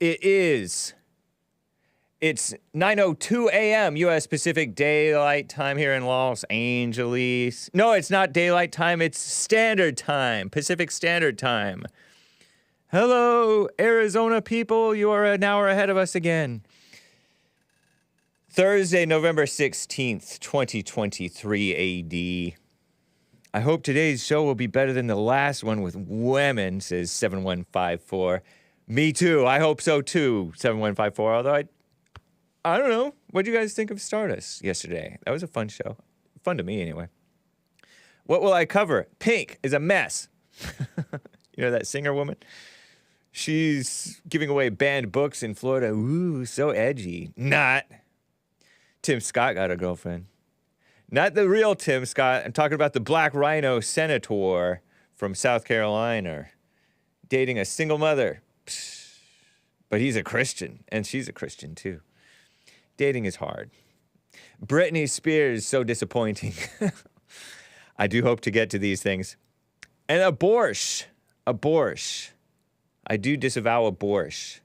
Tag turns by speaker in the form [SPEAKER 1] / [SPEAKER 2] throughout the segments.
[SPEAKER 1] It is. It's 9:02 a.m. U.S. Pacific Daylight Time here in Los Angeles. No, it's not daylight time. It's standard time, Pacific Standard Time. Hello, Arizona people. You are an hour ahead of us again. Thursday, November 16th, 2023 AD. I hope today's show will be better than the last one with women, says 7154. Me too. I hope so too, 7154. Although I don't know. What did you guys think of Stardust yesterday? That was a fun show. Fun to me, anyway. What will I cover? Pink is a mess. You know that singer woman? She's giving away banned books in Florida. Ooh, so edgy. Not. Tim Scott got a girlfriend. Not the real Tim Scott. I'm talking about the Black Rhino senator from South Carolina. Dating a single mother. Psh. But he's a Christian, and she's a Christian, too. Dating is hard. Britney Spears, so disappointing. I do hope to get to these things. And aborsh. Aborsh. I do disavow aborsh.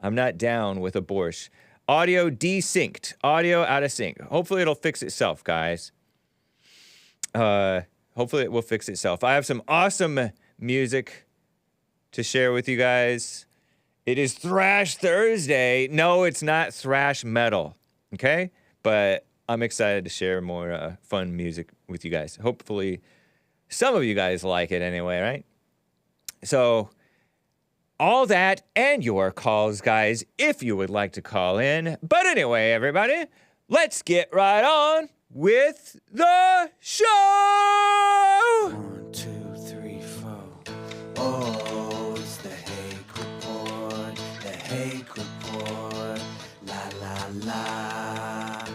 [SPEAKER 1] I'm not down with aborsh. Audio desynced. Audio out of sync. Hopefully it'll fix itself, guys. Hopefully it will fix itself. I have some awesome music to share with you guys. It is Thrash Thursday. No, it's not thrash metal, okay? But I'm excited to share more fun music with you guys. Hopefully some of you guys like it anyway, right? So all that and your calls, guys, if you would like to call in. But anyway, everybody, let's get right on with the show!
[SPEAKER 2] 1, 2, 3, 4. Oh, it's the Hake Report. The Hake Report. La, la, la.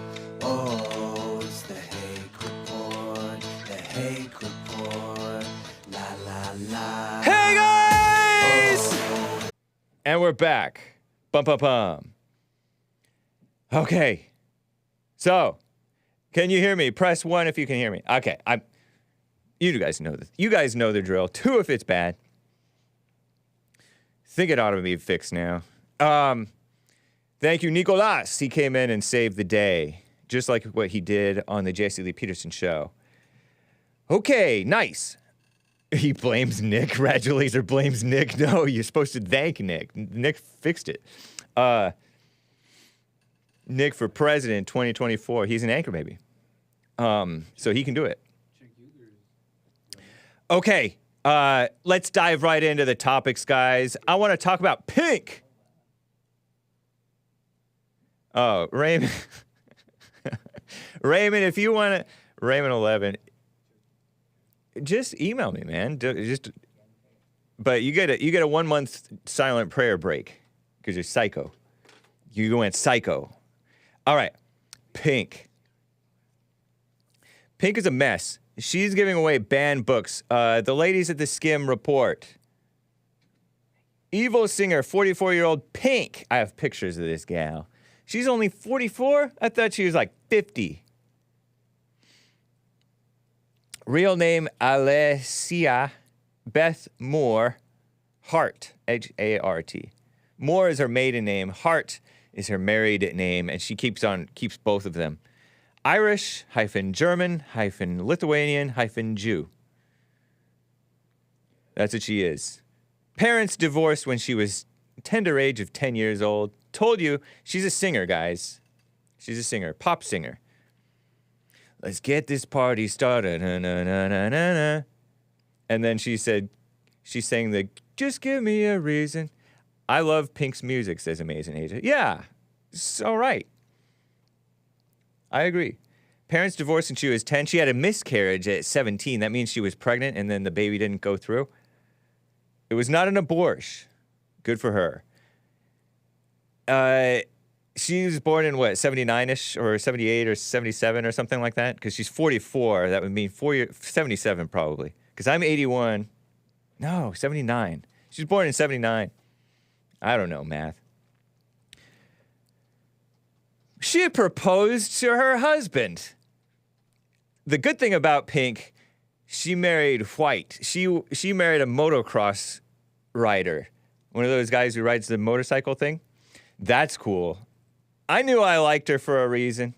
[SPEAKER 2] Oh, it's the Hake Report. The Hake Report. La, la, la.
[SPEAKER 1] Hey, guys! And we're back. Bum, bum, bum. Okay. So, can you hear me? Press 1 if you can hear me. Okay. You guys know this. You guys know the drill. 2 if it's bad. Think it ought to be fixed now. Thank you, Nicolas. He came in and saved the day. Just like what he did on the J.C. Lee Peterson show. Okay, nice. He blames Nick. Radulaser blames Nick. No, you're supposed to thank Nick. Nick fixed it. Nick for president 2024. He's an anchor, maybe. So he can do it. Okay, let's dive right into the topics, guys. I want to talk about Pink. Oh, Raymond. Raymond, if you want to, Raymond 11. Just email me, man. But you get a 1 month silent prayer break because you're psycho. You went psycho. All right, Pink. Pink is a mess. She's giving away banned books. The ladies at the Skim report. Evil singer, 44-year-old Pink. I have pictures of this gal. She's only 44? I thought she was like 50. Real name, Alessia Beth Moore Hart, H-A-R-T. Moore is her maiden name. Hart is her married name, and she keeps both of them. Irish, -German, -Lithuanian, -Jew. That's what she is. Parents divorced when she was tender age of 10 years old. Told you, she's a singer, guys. She's a singer, pop singer. Let's get this party started. Na, na, na, na, na, na. And then she sang the, just give me a reason. I love Pink's music, says Amazing Agent. Yeah, it's all right. I agree. Parents divorced when she was 10. She had a miscarriage at 17. That means she was pregnant and then the baby didn't go through. It was not an aborsh. Good for her. She was born in, 79-ish or 78 or 77 or something like that? Because she's 44. That would mean 77 probably. Because I'm 81. No, 79. She was born in 79. I don't know math. She proposed to her husband. The good thing about Pink, she married white. She married a motocross rider. One of those guys who rides the motorcycle thing. That's cool. I knew I liked her for a reason.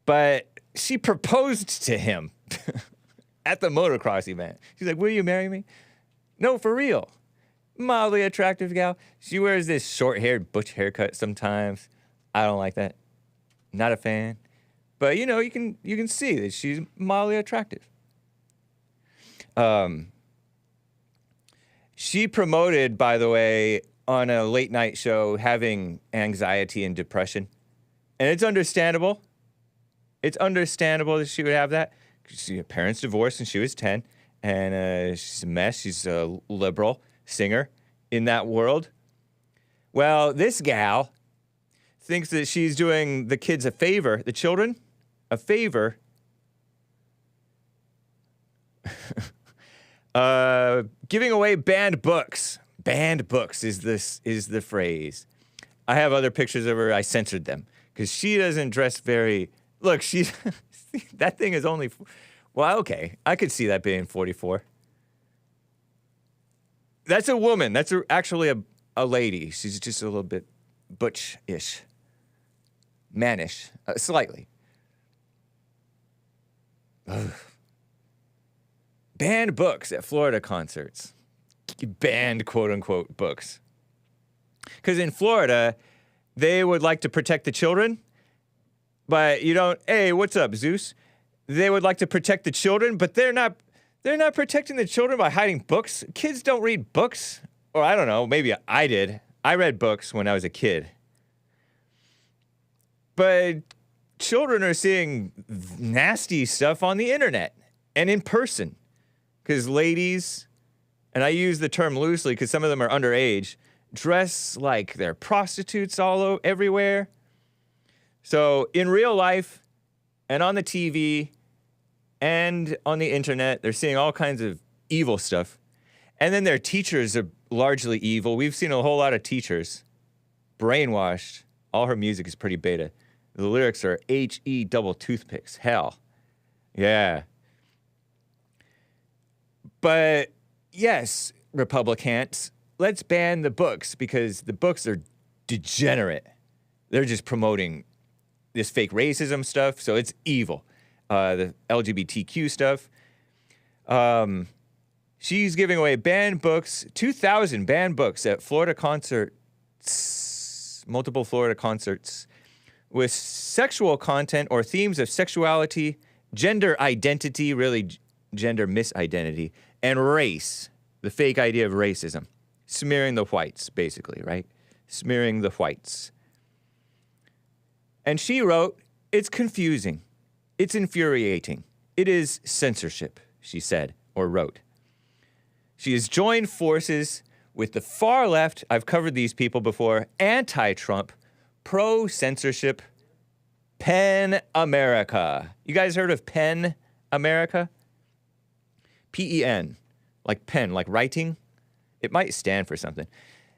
[SPEAKER 1] But she proposed to him at the motocross event. She's like, will you marry me? No, for real. Mildly attractive gal. She wears this short-haired butch haircut sometimes. I don't like that. Not a fan. But, you know, you can see that she's mildly attractive. She promoted, by the way, on a late-night show, having anxiety and depression. And it's understandable. It's understandable that she would have that. Her parents divorced when she was 10. And she's a mess. She's a liberal singer in that world. Well, this gal thinks that she's doing the kids a favor, the children, a favor. Giving away banned books. Banned books is the phrase. I have other pictures of her. I censored them because she doesn't dress very. Look, she's that thing is only. Well, okay, I could see that being 44. That's a woman. That's actually a lady. She's just a little bit butch-ish, mannish, slightly. Ugh. Banned books at Florida concerts. Banned quote-unquote books. Because in Florida, they would like to protect the children, but you don't, hey, what's up, ZEUS? They would like to protect the children, but they're not protecting the children by hiding books. Kids don't read books. Or I don't know, maybe I did. I read books when I was a kid. But children are seeing nasty stuff on the internet and in person. Because ladies, and I use the term loosely because some of them are underage, dress like they're prostitutes everywhere. So in real life and on the TV and on the internet, they're seeing all kinds of evil stuff. And then their teachers are largely evil. We've seen a whole lot of teachers brainwashed. All her music is pretty beta. The lyrics are H-E double toothpicks. Hell. Yeah. But yes, Republicans, let's ban the books because the books are degenerate. They're just promoting this fake racism stuff, so it's evil. The LGBTQ stuff. She's giving away banned books, 2,000 banned books at Florida concerts, multiple Florida concerts, with sexual content or themes of sexuality, gender identity, really gender misidentity, and race, the fake idea of racism. Smearing the whites, basically, right? Smearing the whites. And she wrote, it's confusing. It's infuriating. It is censorship, she said, or wrote. She has joined forces with the far left, I've covered these people before, anti-Trump, pro-censorship, PEN America. You guys heard of PEN America? P-E-N, like pen, like writing. It might stand for something.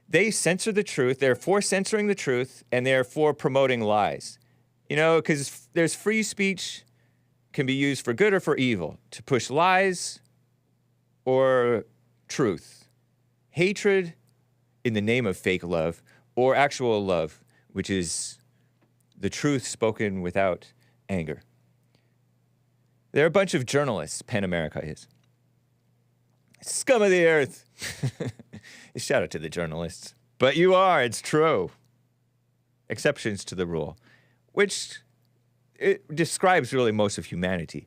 [SPEAKER 1] They censor the truth. They're for censoring the truth, and they're for promoting lies. You know, because there's free speech can be used for good or for evil, to push lies or truth. Hatred in the name of fake love, or actual love, which is the truth spoken without anger. They're a bunch of journalists, PEN America is. Scum of the earth. Shout out to the journalists. But you are, it's true. Exceptions to the rule, which it describes really most of humanity.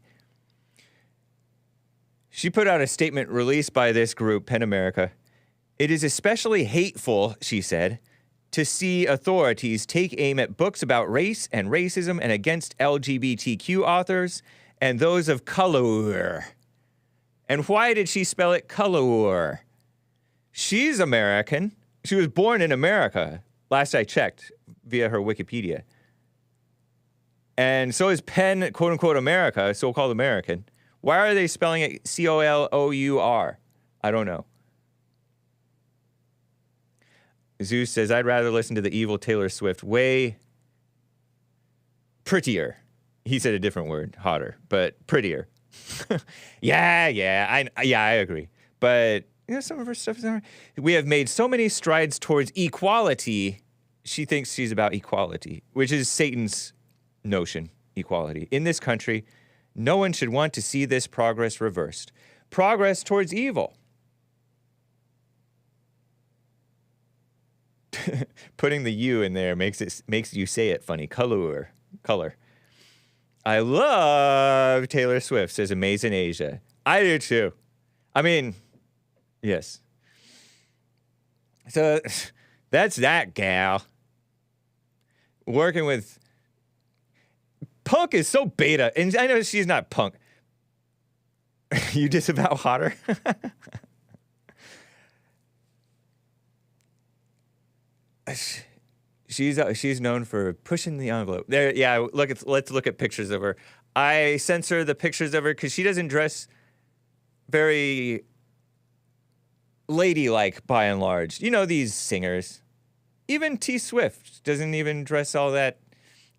[SPEAKER 1] She put out a statement released by this group, PEN America. It is especially hateful, she said, to see authorities take aim at books about race and racism and against LGBTQ authors and those of color. And why did she spell it color? She's American. She was born in America, last I checked, via her Wikipedia. And so is PEN, quote-unquote, America, so-called American. Why are they spelling it C-O-L-O-U-R? I don't know. ZEUS says, I'd rather listen to the evil Taylor Swift way prettier. He said a different word, hotter, but prettier. Yeah, I agree. But some of her stuff is all right. We have made so many strides towards equality. She thinks she's about equality, which is Satan's notion, equality. In this country, no one should want to see this progress reversed. Progress towards evil. Putting the U in there makes you say it funny. Color. I love Taylor Swift, says Amazing Asia. I do too. I mean, yes. So that's that gal. Working with punk is so beta, and I know she's not punk. You disavow hotter? She's known for pushing the envelope. There, yeah. Let's look at pictures of her. I censor the pictures of her because she doesn't dress very ladylike by and large. You know these singers. Even T Swift doesn't even dress all that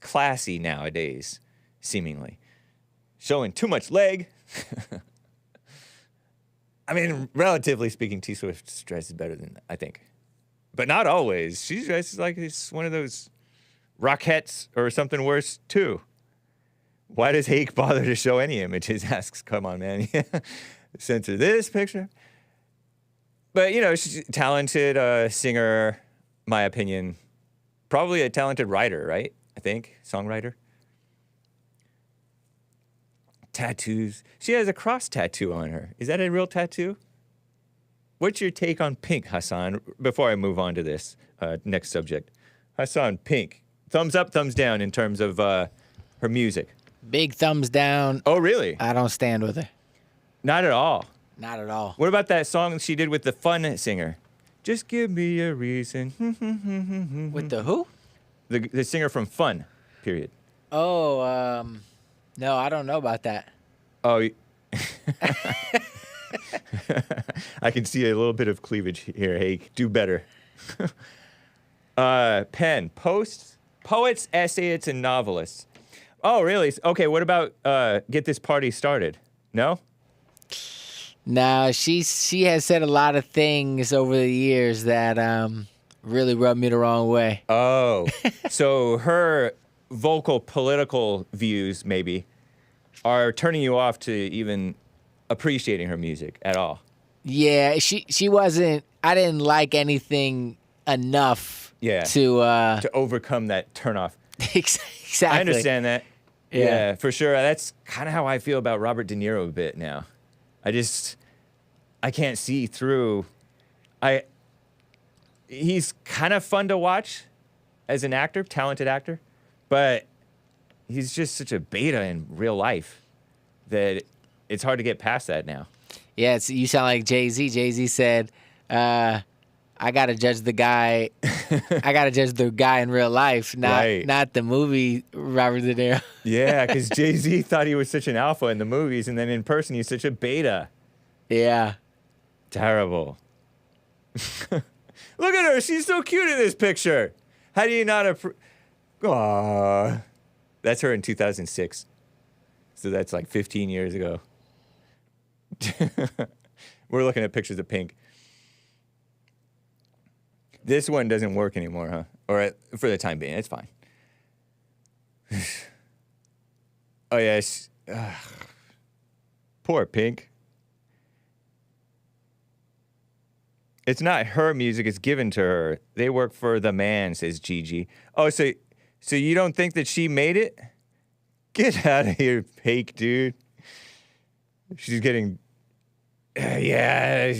[SPEAKER 1] classy nowadays, seemingly. Showing too much leg. I mean, relatively speaking, T Swift's dress is better than I think. But not always. She dresses like it's one of those Rockettes or something worse, too. Why does Hake bother to show any images? Asks, come on, man. Censor this picture. But, she's a talented singer, my opinion. Probably a talented writer, right? I think. Songwriter. Tattoos. She has a cross tattoo on her. Is that a real tattoo? What's your take on Pink, Hassan, before I move on to this next subject? Hassan, Pink. Thumbs up, thumbs down in terms of her music.
[SPEAKER 3] Big thumbs down.
[SPEAKER 1] Oh, really?
[SPEAKER 3] I don't stand with her.
[SPEAKER 1] Not at all.
[SPEAKER 3] Not at all.
[SPEAKER 1] What about that song she did with the Fun singer? Just give me a reason.
[SPEAKER 3] With the who?
[SPEAKER 1] The singer from Fun, period.
[SPEAKER 3] Oh, no, I don't know about that.
[SPEAKER 1] Oh, I can see a little bit of cleavage here, Hake. Do better. Pen. Poets, essayists, and novelists. Oh, really? Okay, what about Get This Party Started? No?
[SPEAKER 3] No, she has said a lot of things over the years that really rubbed me the wrong way.
[SPEAKER 1] Oh, so her vocal political views, maybe, are turning you off to even appreciating her music at all.
[SPEAKER 3] Yeah, she wasn't. I didn't like anything enough.
[SPEAKER 1] Yeah.
[SPEAKER 3] To
[SPEAKER 1] overcome that turnoff.
[SPEAKER 3] Exactly.
[SPEAKER 1] I understand that.
[SPEAKER 3] Yeah.
[SPEAKER 1] Yeah, for sure. That's kind of how I feel about Robert De Niro a bit now. I can't see through. He's kind of fun to watch as an actor, talented actor, but he's just such a beta in real life that it's hard to get past that now.
[SPEAKER 3] Yeah, you sound like Jay-Z. Jay-Z said, I gotta judge the guy. I gotta judge the guy in real life, not the movie Robert De Niro.
[SPEAKER 1] Yeah, because Jay-Z thought he was such an alpha in the movies, and then in person he's such a beta.
[SPEAKER 3] Yeah.
[SPEAKER 1] Terrible. Look at her. She's so cute in this picture. How do you not Aww. That's her in 2006. So that's like 15 years ago. We're looking at pictures of Pink. This one doesn't work anymore, huh? Or for the time being, it's fine. Oh, yes. Poor Pink. It's not her music, it's given to her. They work for the man, says Gigi. Oh, so you don't think that she made it? Get out of here, Hake, dude. She's getting... yeah.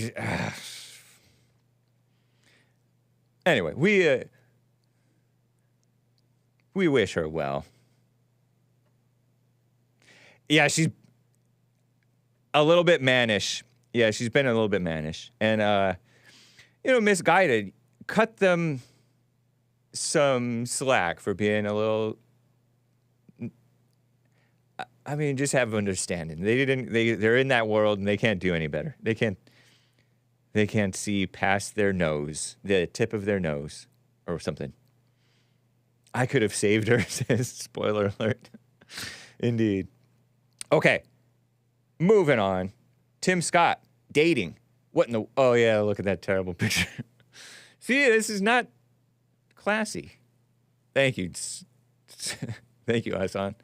[SPEAKER 1] Anyway, we wish her well. Yeah, she's a little bit mannish. Yeah, she's been a little bit mannish. And, misguided. Cut them some slack for being a little... I mean, just have understanding. They're in that world and they can't do any better. They can't see past their nose, the tip of their nose or something. I could have saved her, says spoiler alert. Indeed. Okay. Moving on. Tim Scott, dating. What in the... Oh, yeah, look at that terrible picture. See, this is not classy. Thank you. Thank you, Hassan.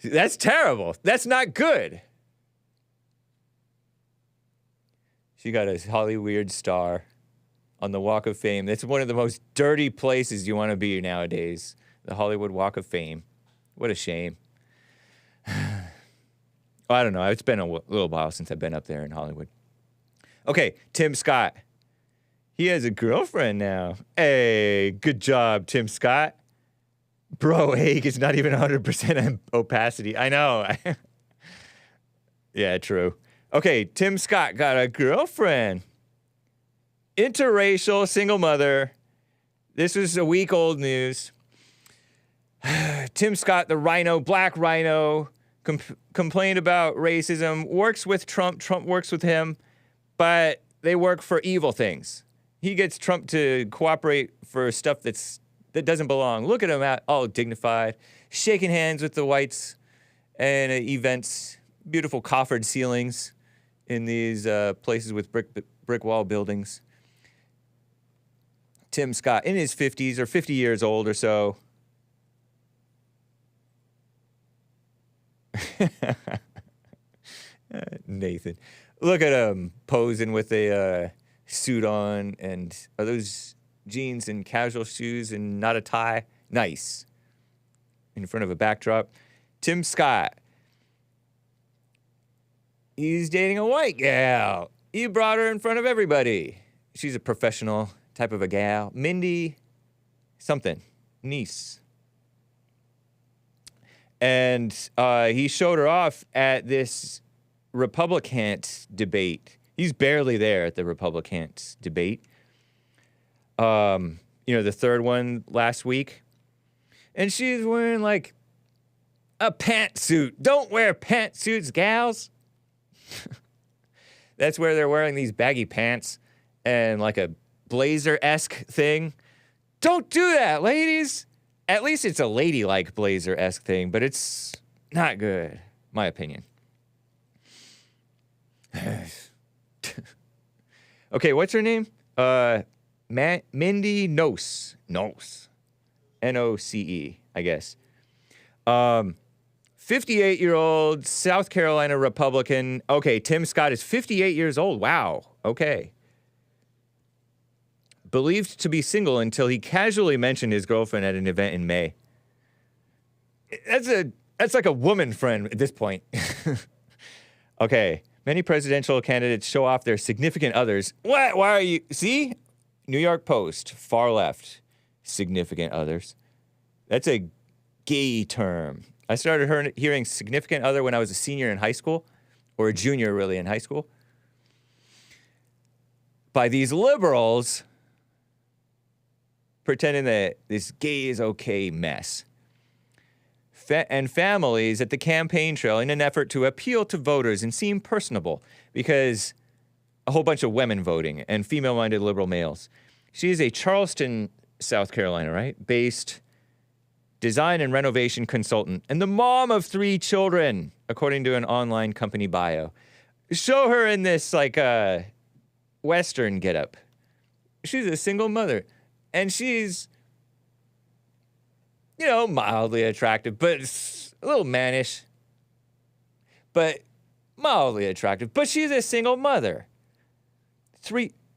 [SPEAKER 1] That's terrible. That's not good. She got a Hollywood star on the Walk of Fame. That's one of the most dirty places you want to be nowadays. The Hollywood Walk of Fame. What a shame. I don't know. It's been a little while since I've been up there in Hollywood. Okay, Tim Scott. He has a girlfriend now. Hey, good job, Tim Scott. Bro, Hake is not even 100% opacity. I know. Yeah, true. Okay, Tim Scott got a girlfriend. Interracial, single mother. This was a week-old news. Tim Scott, the rhino, black rhino, complained about racism, works with Trump. Trump works with him, but they work for evil things. He gets Trump to cooperate for stuff that doesn't belong. Look at him all dignified, shaking hands with the whites and events, beautiful coffered ceilings in these places with brick wall buildings. Tim Scott, in his 50s or 50 years old or so. Nathan. Look at him posing with a suit on, and are those jeans and casual shoes and not a tie? Nice. In front of a backdrop. Tim Scott. He's dating a white gal. You brought her in front of everybody. She's a professional type of a gal. Mindy something. Niece. And he showed her off at this Republicans debate. He's barely there at the Republicans debate. The third one last week. And she's wearing like a pantsuit. Don't wear pantsuits, gals. That's where they're wearing these baggy pants and like a blazer-esque thing. Don't do that, ladies. At least it's a ladylike blazer-esque thing, but it's not good, my opinion. Okay, what's her name? Mindy Noce. N-O-C-E, I guess. 58-year-old South Carolina Republican. Okay, Tim Scott is 58 years old. Wow. Okay. Believed to be single until he casually mentioned his girlfriend at an event in May. That's like a woman friend at this point. Okay. Many presidential candidates show off their significant others. What? Why are you... See? New York Post, far left, significant others. That's a gay term. I started hearing significant other when I was a senior in high school, or a junior really in high school, by these liberals pretending that this gay is okay mess. And families at the campaign trail in an effort to appeal to voters and seem personable because a whole bunch of women voting and female-minded liberal males. She is a Charleston, South Carolina, right? Based design and renovation consultant and the mom of 3 children, according to an online company bio. Show her in this, like, Western getup. She's a single mother. And she's, mildly attractive, but a little mannish. But mildly attractive. But she's a single mother.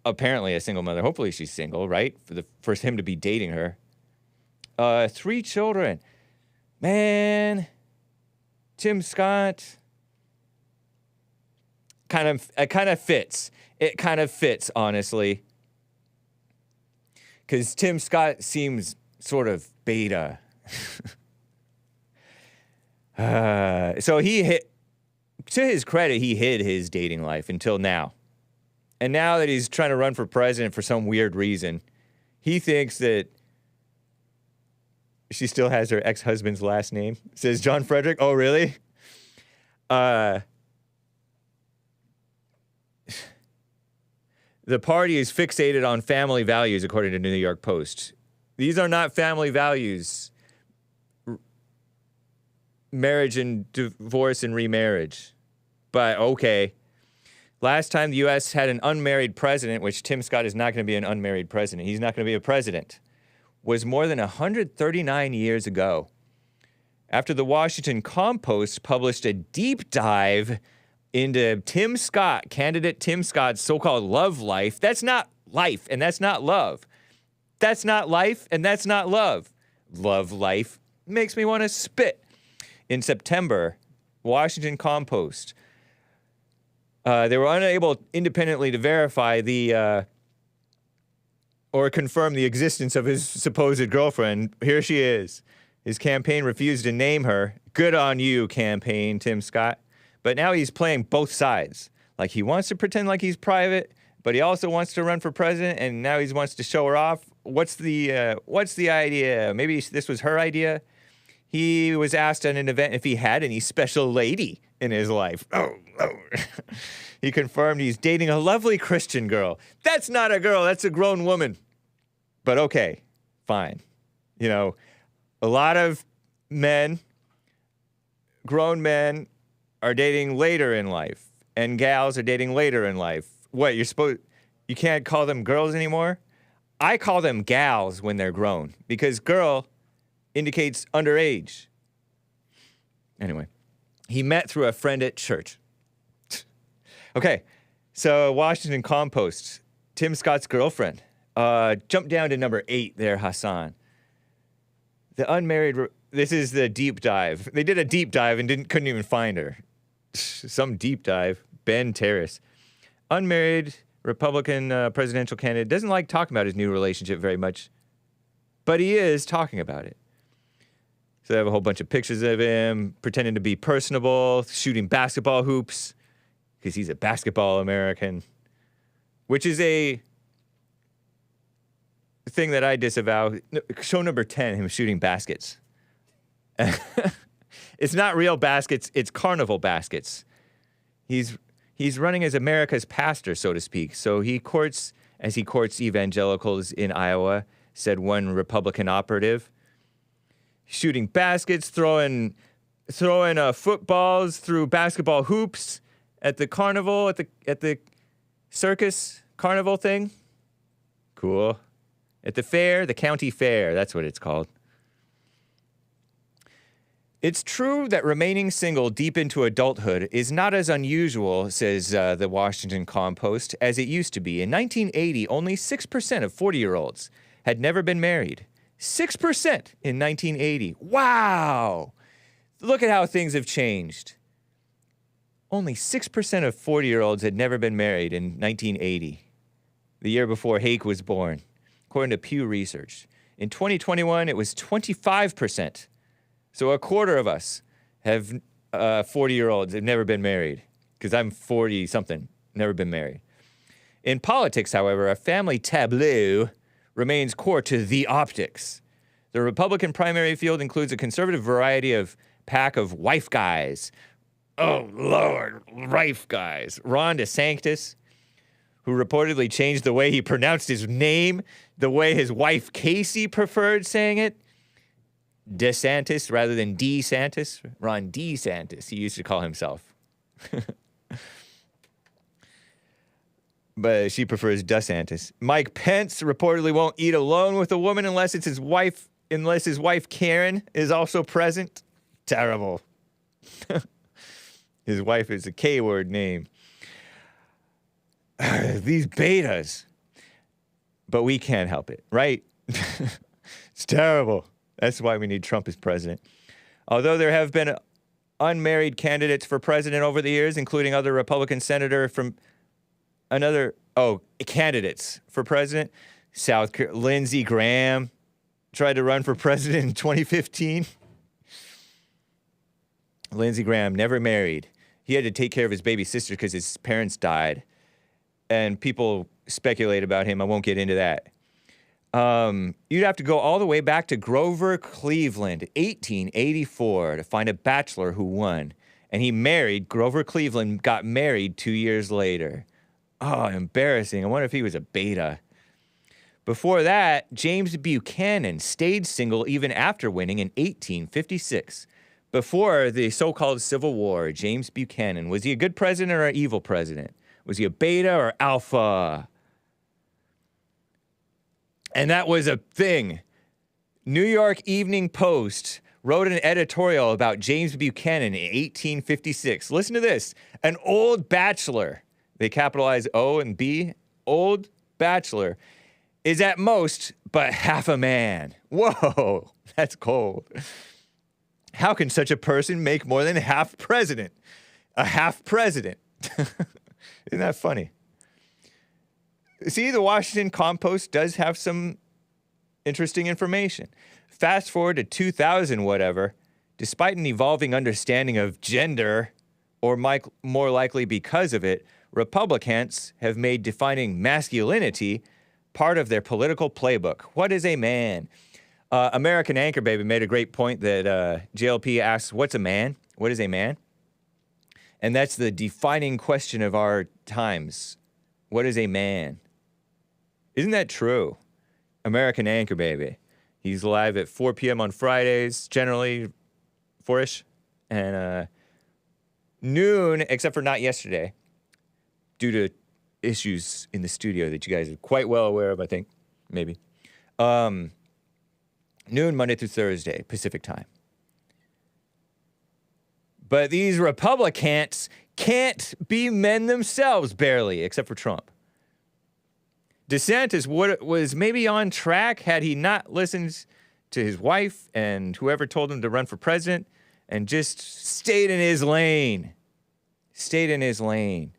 [SPEAKER 1] Apparently a single mother. Hopefully she's single, right? For him to be dating her. 3 children. Man. Tim Scott. It kind of fits. It kind of fits, honestly. Because Tim Scott seems sort of beta. So to his credit, he hid his dating life until now. And now that he's trying to run for president for some weird reason, he thinks that she still has her ex-husband's last name. Says John Frederick. Oh, really? The party is fixated on family values, according to New York Post. These are not family values. Marriage and divorce and remarriage. But, okay. Last time the U.S. had an unmarried president, which Tim Scott is not going to be an unmarried president. He's not going to be a president, was more than 139 years ago. After the Washington Compost published a deep dive into Tim Scott, candidate Tim Scott's so-called love life. That's not life, and that's not love. That's not life, and that's not love. Love life makes me want to spit. In September, Washington Compost, they were unable independently to verify or confirm the existence of his supposed girlfriend. Here she is. His campaign refused to name her. Good on you, campaign, Tim Scott. But now he's playing both sides. Like, he wants to pretend like he's private, but he also wants to run for president, and now he wants to show her off. What's the idea? Maybe this was her idea. He was asked at an event if he had any special lady in his life. Oh. He confirmed he's dating a lovely Christian girl. That's not a girl, that's a grown woman. But okay, fine. You know, a lot of men, grown men, are dating later in life, and gals are dating later in life. What, you can't call them girls anymore? I call them gals when they're grown, because girl indicates underage. Anyway, he met through a friend at church. Okay, so Washington Compost, Tim Scott's girlfriend. Jump down to number 8 there, Hassan. The unmarried, this is the deep dive. They did a deep dive and couldn't even find her. Some deep dive. Ben Terrace. Unmarried Republican presidential candidate. Doesn't like talking about his new relationship very much. But he is talking about it. So they have a whole bunch of pictures of him pretending to be personable, shooting basketball hoops, because he's a basketball American, which is a thing that I disavow. Show number 10, him shooting baskets. It's not real baskets, it's carnival baskets. He's running as America's pastor, so to speak. So he courts evangelicals in Iowa, said one Republican operative. Shooting baskets, throwing footballs through basketball hoops at the carnival, at the circus carnival thing. Cool. At the fair, the county fair, that's what it's called. It's true that remaining single deep into adulthood is not as unusual, says the Washington Compost, as it used to be. In 1980, only 6% of 40-year-olds had never been married. 6% in 1980. Wow! Look at how things have changed. Only 6% of 40-year-olds had never been married in 1980, the year before Hake was born, according to Pew Research. In 2021, it was 25%. So a quarter of us have 40-year-olds have never been married, because I'm 40-something, never been married. In politics, however, a family tableau remains core to the optics. The Republican primary field includes a conservative variety of pack of wife guys. Oh, Lord, wife guys. Ron DeSantis, who reportedly changed the way he pronounced his name, the way his wife Casey preferred saying it. DeSantis rather than DeSantis. Ron DeSantis, he used to call himself. But she prefers DeSantis. Mike Pence reportedly won't eat alone with a woman unless his wife Karen is also present. Terrible. His wife is a K-word name. These betas. But we can't help it, right? It's terrible. That's why we need Trump as president. Although there have been unmarried candidates for president over the years, including other Republican senator from candidates for president. Lindsey Graham tried to run for president in 2015. Lindsey Graham never married. He had to take care of his baby sister because his parents died. And people speculate about him. I won't get into that. You'd have to go all the way back to Grover Cleveland, 1884, to find a bachelor who won. And he married, Grover Cleveland got married 2 years later. Oh, embarrassing. I wonder if he was a beta. Before that, James Buchanan stayed single even after winning in 1856. Before the so-called Civil War, James Buchanan, was he a good president or an evil president? Was he a beta or alpha? And that was a thing. New York Evening Post wrote an editorial about James Buchanan in 1856. Listen to this. An old bachelor, they capitalize O and B, old bachelor, is at most but half a man. Whoa, that's cold. How can such a person make more than half president? A half president. Isn't that funny? See, the Washington Compost does have some interesting information. Fast forward to 2000 whatever, despite an evolving understanding of gender, or more likely because of it, Republicans have made defining masculinity part of their political playbook. What is a man? American Anchor Baby made a great point that JLP asks, what's a man? What is a man? And that's the defining question of our times. What is a man? Isn't that true? American Anchor Baby. He's live at 4 p.m. on Fridays, generally 4-ish. And noon, except for not yesterday, due to issues in the studio that you guys are quite well aware of, I think. Maybe. Noon, Monday through Thursday, Pacific time. But these Republicans can't be men themselves, barely, except for Trump. DeSantis was maybe on track had he not listened to his wife and whoever told him to run for president and just stayed in his lane. Stayed in his lane.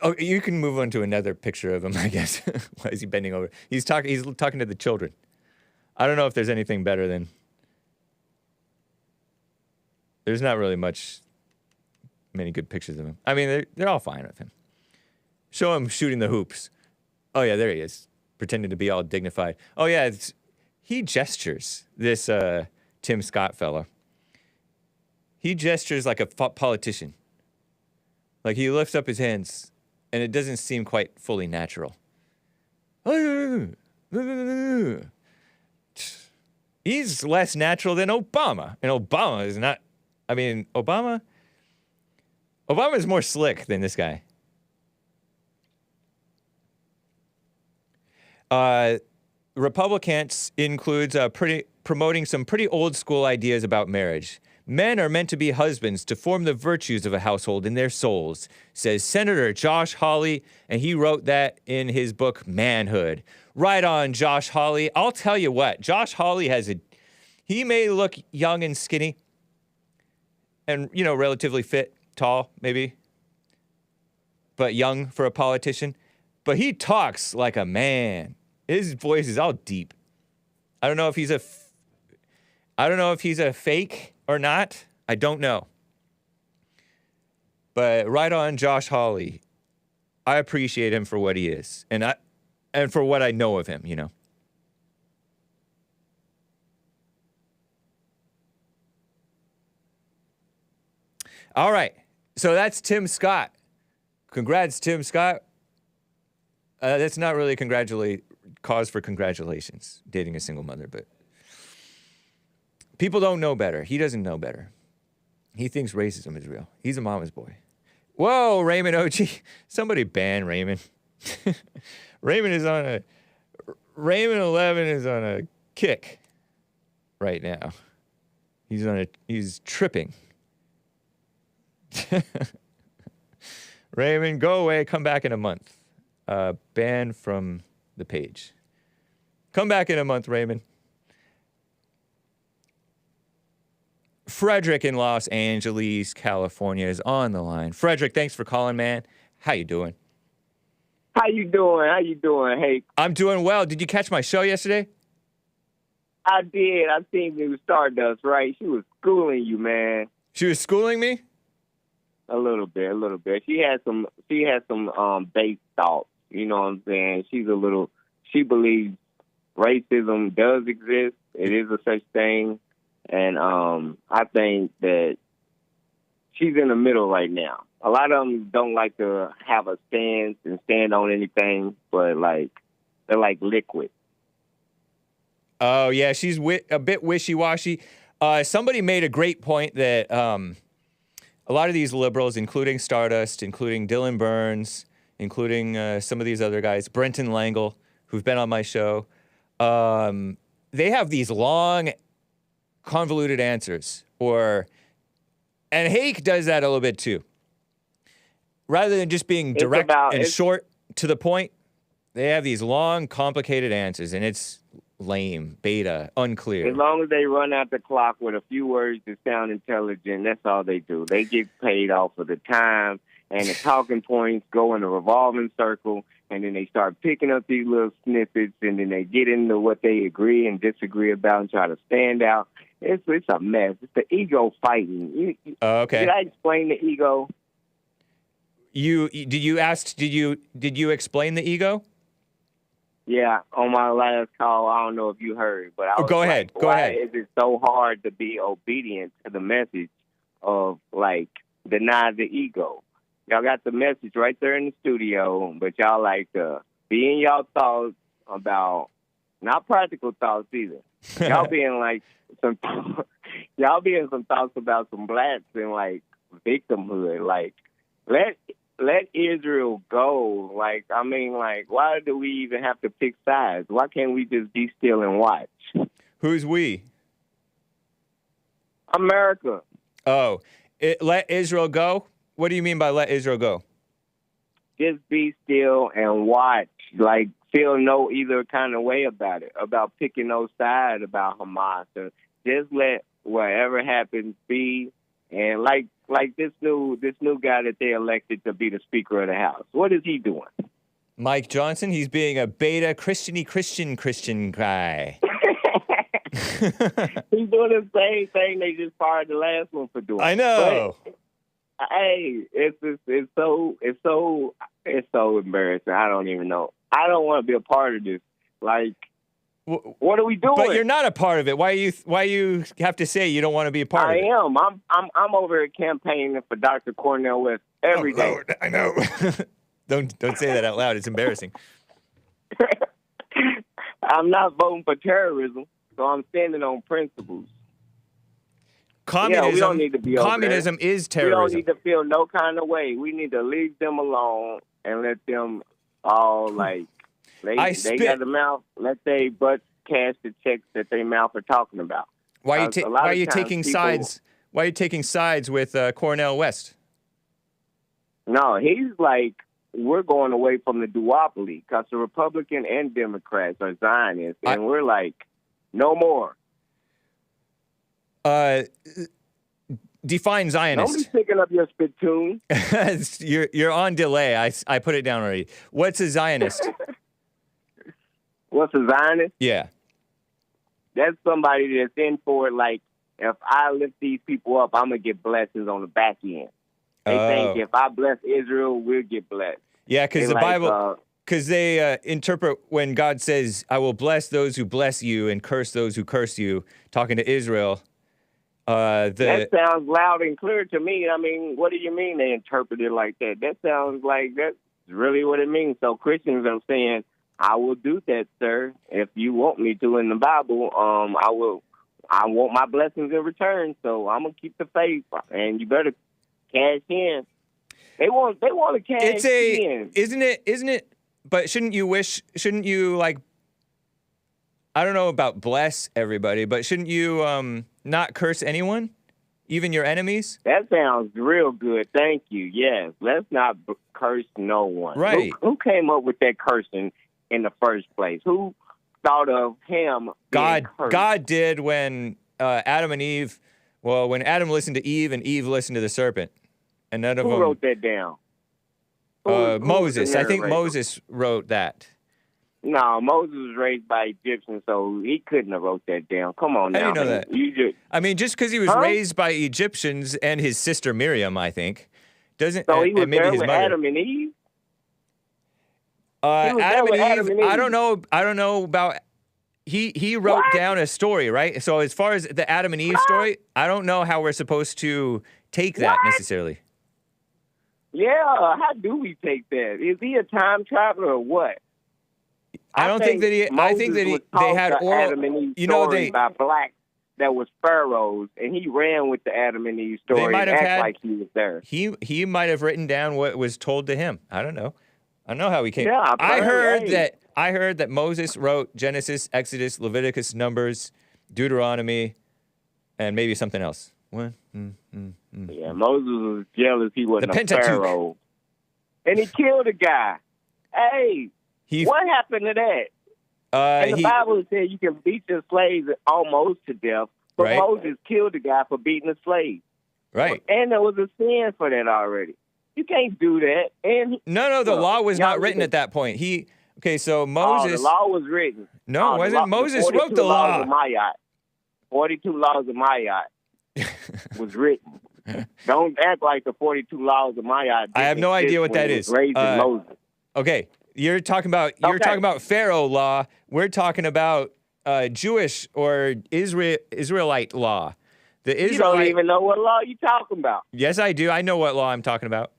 [SPEAKER 1] Oh, you can move on to another picture of him, I guess. Why is he bending over? He's talking to the children. I don't know if there's anything better than... There's not really many good pictures of him. I mean, they're all fine with him. Show him shooting the hoops. Oh, yeah, there he is, pretending to be all dignified. Oh, yeah, he gestures, this Tim Scott fellow. He gestures like a politician. Like he lifts up his hands, and it doesn't seem quite fully natural. He's less natural than Obama, and Obama is not... I mean, Obama is more slick than this guy. Republicans includes promoting some pretty old school ideas about marriage. Men are meant to be husbands to form the virtues of a household in their souls, says Senator Josh Hawley, and he wrote that in his book, Manhood. Right on, Josh Hawley. I'll tell you what, Josh Hawley he may look young and skinny, and, you know, relatively fit, tall, maybe, but young for a politician. But he talks like a man. His voice is all deep. I don't know if he's a fake or not. I don't know. But right on, Josh Hawley. I appreciate him for what he is, and for what I know of him, you know. All right, so that's Tim Scott. Congrats, Tim Scott. That's not really cause for congratulations, dating a single mother, but people don't know better. He doesn't know better. He thinks racism is real. He's a mama's boy. Whoa, Raymond OG. Somebody ban Raymond. Raymond 11 is on a kick right now. He's tripping. Raymond, go away. Come back in a month. Ban from the page. Come back in a month, Raymond. Frederick in Los Angeles, California is on the line. Frederick, thanks for calling, man. How you doing?
[SPEAKER 4] How you doing, Hake?
[SPEAKER 1] I'm doing well. Did you catch my show yesterday?
[SPEAKER 4] I did. I seen you with Stardust, right? She was schooling you, man.
[SPEAKER 1] She was schooling me?
[SPEAKER 4] A little bit. She had some base thoughts. You know what I'm saying? She believes racism does exist. It is a such thing. And I think that she's in the middle right now. A lot of them don't like to have a stance and stand on anything, but they're like liquid.
[SPEAKER 1] Oh, yeah, she's a bit wishy-washy. Somebody made a great point that a lot of these liberals, including Stardust, including Dylan Burns, including some of these other guys, Brenton Langle, who've been on my show, they have these long, convoluted answers. And Hake does that a little bit too. Rather than just being direct and short to the point, they have these long, complicated answers, and it's lame, beta, unclear.
[SPEAKER 4] As long as they run out the clock with a few words that sound intelligent, that's all they do. They get paid off of the time, and the talking points go in a revolving circle, and then they start picking up these little snippets, and then they get into what they agree and disagree about and try to stand out. It's a mess. It's the ego fighting.
[SPEAKER 1] Okay.
[SPEAKER 4] Did I explain the ego?
[SPEAKER 1] Did you explain the ego?
[SPEAKER 4] Yeah, on my last call, I don't know if you heard, but I was
[SPEAKER 1] go ahead.
[SPEAKER 4] Why is it so hard to be obedient to the message of, like, deny the ego? Y'all got the message right there in the studio, but y'all like to be in y'all thoughts about, not practical thoughts either. Y'all being like some thoughts about some blacks and, like, victimhood. Like, let Israel go. Like, I mean, like, why do we even have to pick sides? Why can't we just be still and watch?
[SPEAKER 1] Who's we?
[SPEAKER 4] America.
[SPEAKER 1] Oh, let Israel go? What do you mean by let Israel go?
[SPEAKER 4] Just be still and watch. Like, feel no either kind of way about it, about picking no side about Hamas. Or just let whatever happens be. And like this new guy that they elected to be the Speaker of the House. What is he doing?
[SPEAKER 1] Mike Johnson. He's being a beta Christian guy.
[SPEAKER 4] He's doing the same thing they just fired the last one for doing.
[SPEAKER 1] I know.
[SPEAKER 4] But, hey, it's so embarrassing. I don't even know. I don't want to be a part of this. Like, what are we doing?
[SPEAKER 1] But you're not a part of it. Why you have to say you don't want to be a part of it?
[SPEAKER 4] I am. I'm over here campaigning for Dr. Cornel West every day.
[SPEAKER 1] Lord, I know. Don't say that out loud. It's embarrassing.
[SPEAKER 4] I'm not voting for terrorism, so I'm standing on principles.
[SPEAKER 1] Communism,
[SPEAKER 4] we don't need to be
[SPEAKER 1] communism is terrorism.
[SPEAKER 4] We don't need to feel no kind of way. We need to leave them alone and let them all, like, they got the mouth. Let they but cash the checks that they mouth are talking about.
[SPEAKER 1] Why are you taking sides? Why are you taking sides with Cornel West?
[SPEAKER 4] No, he's like, we're going away from the duopoly because the Republican and Democrats are Zionists, and we're like, no more.
[SPEAKER 1] Define Zionist.
[SPEAKER 4] Nobody's picking up your spittoon.
[SPEAKER 1] You're on delay. I put it down already. What's a Zionist?
[SPEAKER 4] What's a Zionist?
[SPEAKER 1] Yeah.
[SPEAKER 4] That's somebody that's in for it. Like, if I lift these people up, I'm going to get blessings on the back end. They think if I bless Israel, we'll get blessed.
[SPEAKER 1] Yeah, because the Bible, because they interpret when God says, I will bless those who bless you and curse those who curse you, talking to Israel. That
[SPEAKER 4] sounds loud and clear to me. I mean, what do you mean they interpret it like that? That sounds like that's really what it means. So Christians are saying, I will do that, sir. If you want me to in the Bible, I will. I want my blessings in return, so I'm gonna keep the faith, and you better cash in. They want to cash in.
[SPEAKER 1] Isn't it? But shouldn't you like? I don't know about bless everybody, but shouldn't you not curse anyone, even your enemies?
[SPEAKER 4] That sounds real good. Thank you. Yes, let's not curse no one.
[SPEAKER 1] Right?
[SPEAKER 4] Who came up with that cursing in the first place? Who thought of him?
[SPEAKER 1] God did when Adam and Eve. Well, when Adam listened to Eve and Eve listened to the serpent, and none of them.
[SPEAKER 4] Who wrote that down?
[SPEAKER 1] Moses. I think Moses wrote that.
[SPEAKER 4] No, Moses was raised by Egyptians, so he couldn't have wrote that down. Come on now.
[SPEAKER 1] How do you know that? I mean, just because he was raised by Egyptians and his sister Miriam, I think, doesn't.
[SPEAKER 4] So he was
[SPEAKER 1] maybe
[SPEAKER 4] there
[SPEAKER 1] his
[SPEAKER 4] with
[SPEAKER 1] mother.
[SPEAKER 4] Adam and Eve?
[SPEAKER 1] Adam and Eve. I don't know about. He wrote down a story, right? So as far as the Adam and Eve story, I don't know how we're supposed to take that necessarily.
[SPEAKER 4] Yeah, how do we take that? Is he a time traveler or what?
[SPEAKER 1] I think that they had oral.
[SPEAKER 4] Adam and Eve
[SPEAKER 1] You know,
[SPEAKER 4] by black that was pharaohs, and he ran with the Adam and Eve story and act like he was there.
[SPEAKER 1] He might have written down what was told to him. I don't know. I don't know how he came.
[SPEAKER 4] Yeah,
[SPEAKER 1] I heard that Moses wrote Genesis, Exodus, Leviticus, Numbers, Deuteronomy, and maybe something else. What?
[SPEAKER 4] Yeah, Moses was jealous he wasn't
[SPEAKER 1] The
[SPEAKER 4] a
[SPEAKER 1] Pentateuch.
[SPEAKER 4] pharaoh. And he killed a guy. Hey, what happened to that? And the Bible said you can beat your slaves almost to death, but
[SPEAKER 1] Right.
[SPEAKER 4] Moses killed a guy for beating a slave.
[SPEAKER 1] Right.
[SPEAKER 4] And there was a sin for that already. You can't do that. And
[SPEAKER 1] No, the law was not written at that point. So Moses.
[SPEAKER 4] the law was written.
[SPEAKER 1] No, it wasn't. Moses wrote the law.
[SPEAKER 4] 42 laws of Ma'at was written. Don't act like the 42 laws of Ma'at.
[SPEAKER 1] I have no idea what that is.
[SPEAKER 4] Moses.
[SPEAKER 1] Okay, you're talking about Pharaoh law. We're talking about Jewish or Israelite law.
[SPEAKER 4] You don't even know what law you're talking about.
[SPEAKER 1] Yes, I do. I know what law I'm talking about.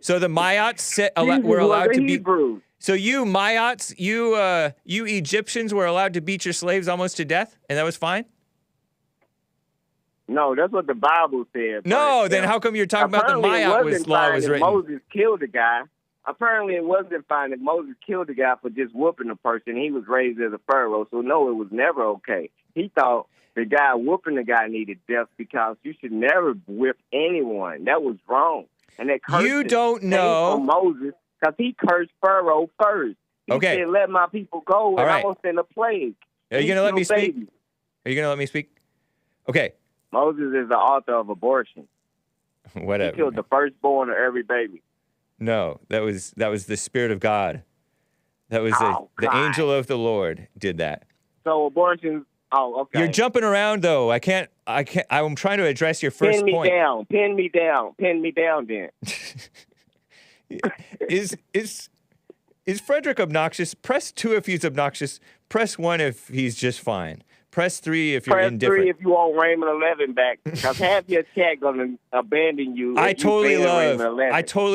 [SPEAKER 1] So the Mayots were allowed to be.
[SPEAKER 4] Hebrews.
[SPEAKER 1] So you Mayots, you Egyptians were allowed to beat your slaves almost to death, and that was fine?
[SPEAKER 4] No, that's what the Bible said.
[SPEAKER 1] No, then how come you're talking about the Mayot law was written?
[SPEAKER 4] Moses killed a guy. Apparently, it wasn't fine that Moses killed a guy for just whooping a person. He was raised as a pharaoh, so no, it was never okay. He thought the guy whooping the guy needed death because you should never whip anyone. That was wrong. And that curse
[SPEAKER 1] You don't know.
[SPEAKER 4] came from Moses because he cursed Pharaoh first. He said, let my people go, and I'm going to send a plague.
[SPEAKER 1] Are you going to let me speak? Are you going to let me speak? Okay.
[SPEAKER 4] Moses is the author of abortion.
[SPEAKER 1] Whatever.
[SPEAKER 4] He killed the firstborn of every baby.
[SPEAKER 1] No, that was the Spirit of God. That was the angel of the Lord did that.
[SPEAKER 4] So abortion. Oh, okay.
[SPEAKER 1] You're jumping around though. I can't. I'm trying to address your first point.
[SPEAKER 4] Pin me down. Then.
[SPEAKER 1] Is Frederick obnoxious? Press 2 if he's obnoxious. Press 1 if he's just fine. Press 3 if you're indifferent.
[SPEAKER 4] Press 3 if you want Raymond 11 back, because half your chat gonna abandon you.
[SPEAKER 1] I totally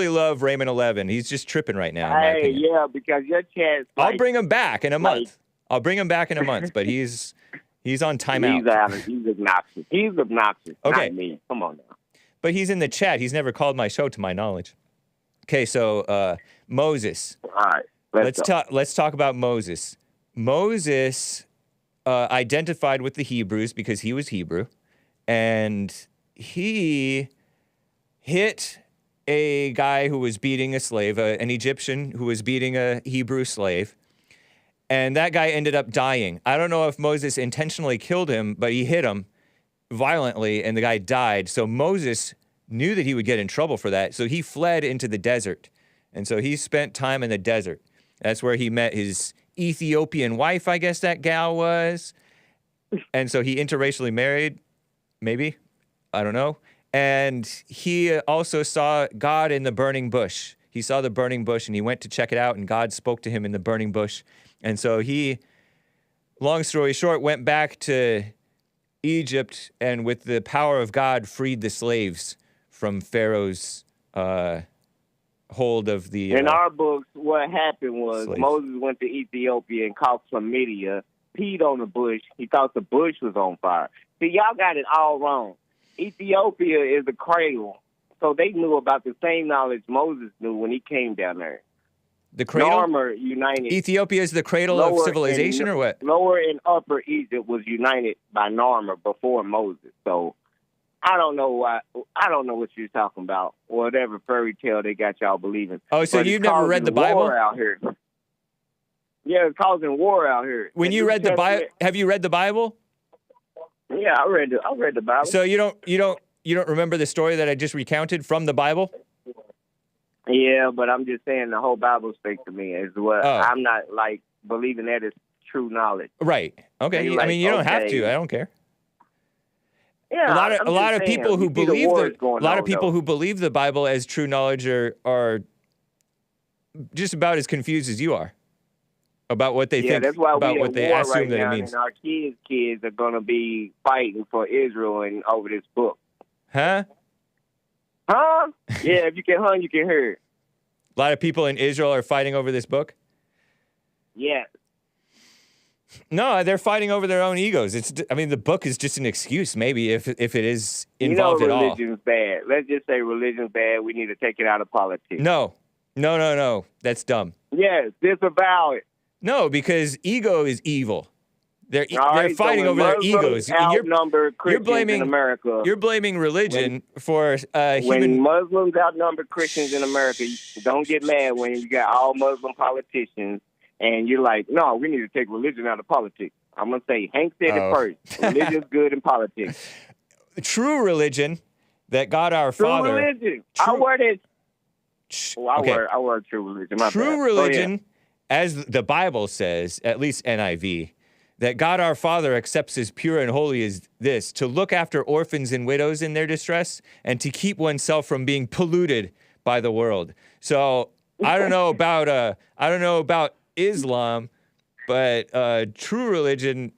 [SPEAKER 1] love Raymond 11. He's just tripping right now.
[SPEAKER 4] Hey, yeah, because your chat's.
[SPEAKER 1] I'll bring him back in a month. But he's on timeout.
[SPEAKER 4] He's obnoxious.
[SPEAKER 1] Okay.
[SPEAKER 4] Not me. Come on now.
[SPEAKER 1] But he's in the chat. He's never called my show, to my knowledge. Okay, so Moses.
[SPEAKER 4] All right.
[SPEAKER 1] Let's talk about Moses. Moses identified with the Hebrews because he was Hebrew, and he hit a guy who was beating a slave, an Egyptian who was beating a Hebrew slave, and that guy ended up dying. I don't know if Moses intentionally killed him, but he hit him violently, and the guy died. So Moses knew that he would get in trouble for that, so he fled into the desert. And so he spent time in the desert. That's where he met his Ethiopian wife, I guess that gal was. And so he interracially married, maybe. I don't know. And he also saw God in the burning bush. He saw the burning bush, and he went to check it out, and God spoke to him in the burning bush. And so he, long story short, went back to Egypt, and with the power of God, freed the slaves from Pharaoh's hold of the...
[SPEAKER 4] In our books, what happened was
[SPEAKER 1] slaves.
[SPEAKER 4] Moses went to Ethiopia and caught chlamydia, peed on the bush. He thought the bush was on fire. See, y'all got it all wrong. Ethiopia is a cradle, so they knew about the same knowledge Moses knew when he came down there.
[SPEAKER 1] The cradle?
[SPEAKER 4] Norma united.
[SPEAKER 1] Ethiopia is the cradle of civilization, or what?
[SPEAKER 4] Lower and Upper Egypt was united by Norma before Moses. So I don't know why. I don't know what you're talking about. Whatever fairy tale they got y'all believing.
[SPEAKER 1] Oh, so you've never read the Bible?
[SPEAKER 4] War out here. Yeah, it's causing war out here.
[SPEAKER 1] When you read the Bible, have you read the Bible?
[SPEAKER 4] Yeah, I read the Bible.
[SPEAKER 1] So you don't remember the story that I just recounted from the Bible?
[SPEAKER 4] Yeah, but I'm just saying the whole Bible speaks to me as well. Oh. I'm not like believing that is true knowledge.
[SPEAKER 1] Right. Okay.
[SPEAKER 4] Like,
[SPEAKER 1] I mean, you don't have to. I don't care.
[SPEAKER 4] Yeah.
[SPEAKER 1] A lot of people who believe who believe the Bible as true knowledge are just about as confused as you are about what they think,
[SPEAKER 4] that's why
[SPEAKER 1] about what they assume that it means.
[SPEAKER 4] And our kids are going to be fighting for Israel and over this book.
[SPEAKER 1] Huh?
[SPEAKER 4] Huh? Yeah, if you can hunt, you can hear.
[SPEAKER 1] A lot of people in Israel are fighting over this book?
[SPEAKER 4] Yeah.
[SPEAKER 1] No, they're fighting over their own egos. The book is just an excuse, maybe, if it is involved at all.
[SPEAKER 4] Religion's bad. Let's just say religion's bad. We need to take it out of politics.
[SPEAKER 1] No. That's dumb.
[SPEAKER 4] Yes, disavow it.
[SPEAKER 1] No, because ego is evil. They're
[SPEAKER 4] Right,
[SPEAKER 1] fighting over their egos.
[SPEAKER 4] Outnumber Christians
[SPEAKER 1] blaming
[SPEAKER 4] in America.
[SPEAKER 1] You're blaming religion for
[SPEAKER 4] When Muslims outnumber Christians in America, don't get mad when you got all Muslim politicians and you're like, no, we need to take religion out of politics. I'm going to say Hank said it first. Religion's good in politics.
[SPEAKER 1] True religion that God our Father.
[SPEAKER 4] True religion. I wear true religion.
[SPEAKER 1] True religion, as the Bible says, at least NIV, that God our Father accepts as pure and holy as this, to look after orphans and widows in their distress and to keep oneself from being polluted by the world. So I don't know about Islam, but true religion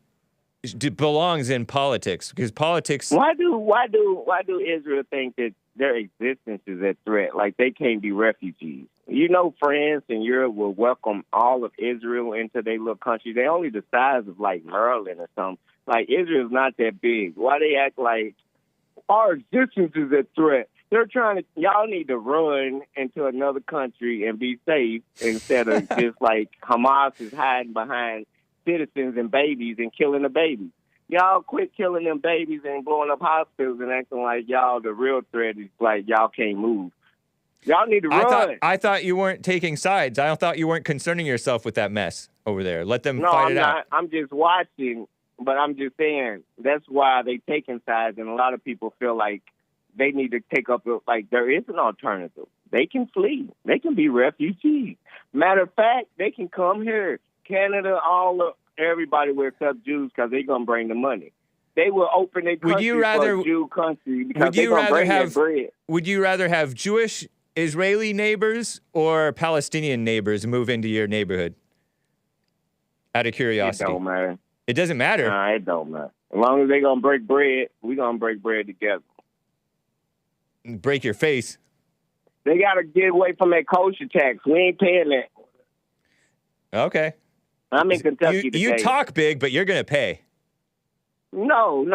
[SPEAKER 1] belongs in politics, because politics.
[SPEAKER 4] Why do Israel think that their existence is at threat? Like they can't be refugees. France and Europe will welcome all of Israel into their little country. They're only the size of like Maryland or something. Like Israel's not that big. Why they act like our existence is at threat? They're trying to. Y'all need to run into another country and be safe instead of just like Hamas is hiding behind citizens and babies and killing the babies. Y'all quit killing them babies and blowing up hospitals and acting like y'all the real threat is like y'all can't move. Y'all need to run.
[SPEAKER 1] I thought you weren't taking sides. I thought you weren't concerning yourself with that mess over there. Let them fight it out.
[SPEAKER 4] I'm just watching, but I'm just saying that's why they taking sides, and a lot of people feel like they need to take up, like there is an alternative. They can flee. They can be refugees. Matter of fact, they can come here. Canada, everybody will accept Jews because they're going to bring the money. They will open their country for a Jew country because they're going to bring their bread.
[SPEAKER 1] Would you rather have Jewish Israeli neighbors or Palestinian neighbors move into your neighborhood? Out of curiosity.
[SPEAKER 4] It don't matter.
[SPEAKER 1] It doesn't matter.
[SPEAKER 4] Nah, it don't matter. As long as they're going to break bread, we're going to break bread together.
[SPEAKER 1] Break your face.
[SPEAKER 4] They got to get away from that kosher tax. We ain't paying that.
[SPEAKER 1] Okay.
[SPEAKER 4] I'm in Kentucky today.
[SPEAKER 1] You talk big, but you're going to pay.
[SPEAKER 4] No.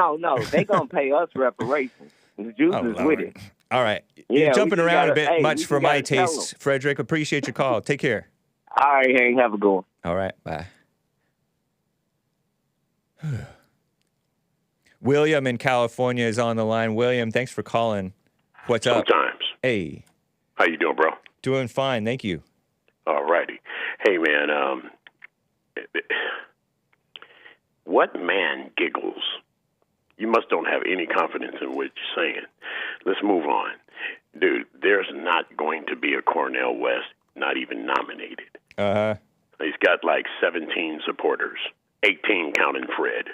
[SPEAKER 4] They going to pay us reparations. The Jews is with it.
[SPEAKER 1] All right.
[SPEAKER 4] Yeah,
[SPEAKER 1] you're jumping around a bit much for my taste, Frederick. Appreciate your call. Take care.
[SPEAKER 4] All right, Hank. Have a good one.
[SPEAKER 1] All right. Bye. William in California is on the line. William, thanks for calling. What's up?
[SPEAKER 5] Sometimes.
[SPEAKER 1] Hey.
[SPEAKER 5] How you doing, bro?
[SPEAKER 1] Doing fine, thank you.
[SPEAKER 5] All righty. Hey, man, what man giggles? You must don't have any confidence in what you're saying. Let's move on. Dude, there's not going to be a Cornel West, not even nominated.
[SPEAKER 1] Uh-huh.
[SPEAKER 5] He's got like 17 supporters, 18 counting Fred.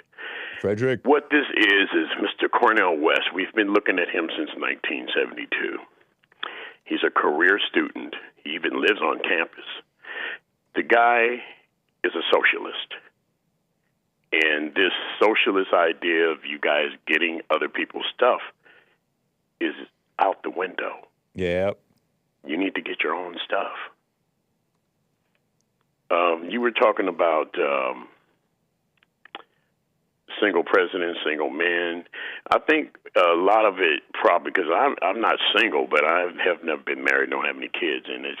[SPEAKER 1] Frederick.
[SPEAKER 5] What this is Mr. Cornel West. We've been looking at him since 1972. He's a career student. He even lives on campus. The guy is a socialist. And this socialist idea of you guys getting other people's stuff is out the window.
[SPEAKER 1] Yep.
[SPEAKER 5] You need to get your own stuff. You were talking about single presidents, single men. I think a lot of it probably, because I'm not single, but I have never been married, don't have any kids, and it's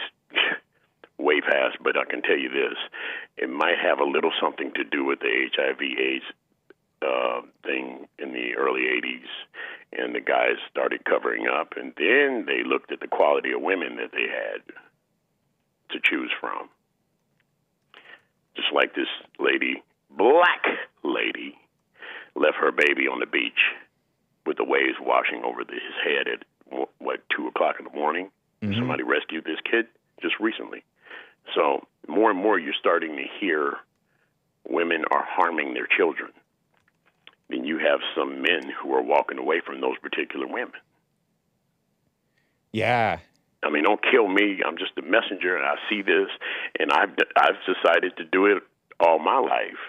[SPEAKER 5] way past. But I can tell you this, it might have a little something to do with the HIV/AIDS thing in the early 80s, and the guys started covering up, and then they looked at the quality of women that they had to choose from. Just like this lady, black lady, left her baby on the beach with the waves washing over his head at, 2 o'clock in the morning. Mm-hmm. Somebody rescued this kid just recently. So more and more you're starting to hear women are harming their children. Then you have some men who are walking away from those particular women.
[SPEAKER 1] Yeah.
[SPEAKER 5] I mean, don't kill me. I'm just a messenger, and I see this, and I've decided to do it all my life.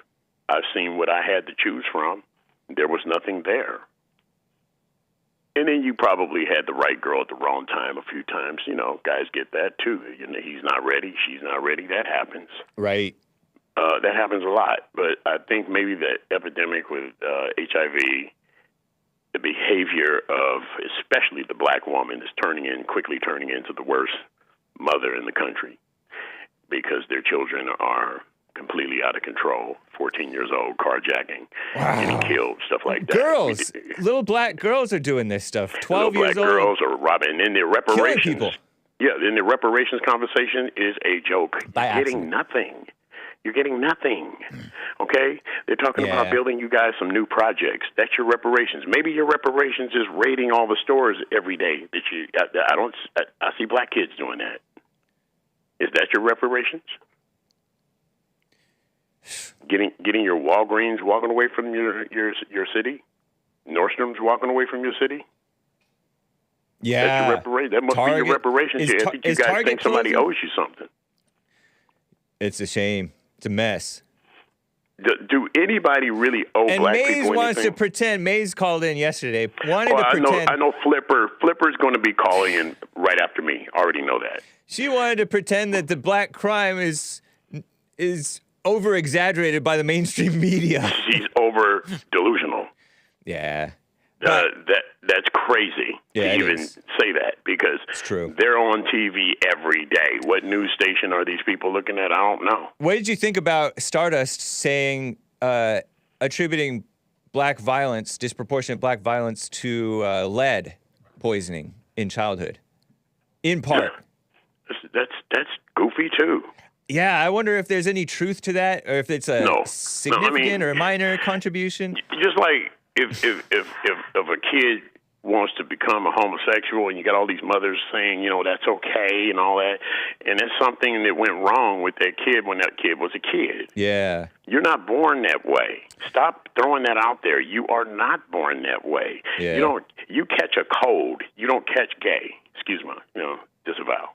[SPEAKER 5] I've seen what I had to choose from. There was nothing there. And then you probably had the right girl at the wrong time a few times. You know, guys get that too. You know, he's not ready, she's not ready. That happens.
[SPEAKER 1] Right.
[SPEAKER 5] That happens a lot. But I think maybe the epidemic with HIV, the behavior of especially the black woman is quickly turning into the worst mother in the country because their children are completely out of control. 14 years old, carjacking, getting killed, stuff like that.
[SPEAKER 1] Girls, little black girls are doing this stuff. 12
[SPEAKER 5] years old.
[SPEAKER 1] Little black
[SPEAKER 5] girls are robbing. And then their reparations.
[SPEAKER 1] Killing people.
[SPEAKER 5] Yeah, then the reparations conversation is a joke. You're getting nothing. You're getting nothing. Okay? They're talking about building you guys some new projects. That's your reparations. Maybe your reparations is raiding all the stores every day that you. I see black kids doing that. Is that your reparations? Getting your Walgreens walking away from your city, Nordstrom's walking away from your city.
[SPEAKER 1] Yeah,
[SPEAKER 5] that must be your reparations. I think you guys think somebody owes you something.
[SPEAKER 1] It's a shame. It's a mess.
[SPEAKER 5] Do anybody really owe black people anything?
[SPEAKER 1] And Maze wants to pretend. Maze called in yesterday. Wanted to pretend.
[SPEAKER 5] I know Flipper. Flipper's going to be calling in right after me. I already know that. She
[SPEAKER 1] wanted to pretend that the black crime is over-exaggerated by the mainstream media.
[SPEAKER 5] She's over-delusional.
[SPEAKER 1] Yeah.
[SPEAKER 5] That's crazy to even say that because
[SPEAKER 1] it's true.
[SPEAKER 5] They're on TV every day. What news station are these people looking at? I don't know.
[SPEAKER 1] What did you think about Stardust saying, attributing black violence, disproportionate black violence to lead poisoning in childhood? In part.
[SPEAKER 5] Yeah. That's goofy too.
[SPEAKER 1] Yeah, I wonder if there's any truth to that, or if it's a significant or a minor contribution.
[SPEAKER 5] Just like if a kid wants to become a homosexual, and you got all these mothers saying, that's okay and all that, and it's something that went wrong with that kid when that kid was a kid.
[SPEAKER 1] Yeah.
[SPEAKER 5] You're not born that way. Stop throwing that out there. You are not born that way.
[SPEAKER 1] Yeah.
[SPEAKER 5] You catch a cold. You don't catch gay. Excuse me. Disavow.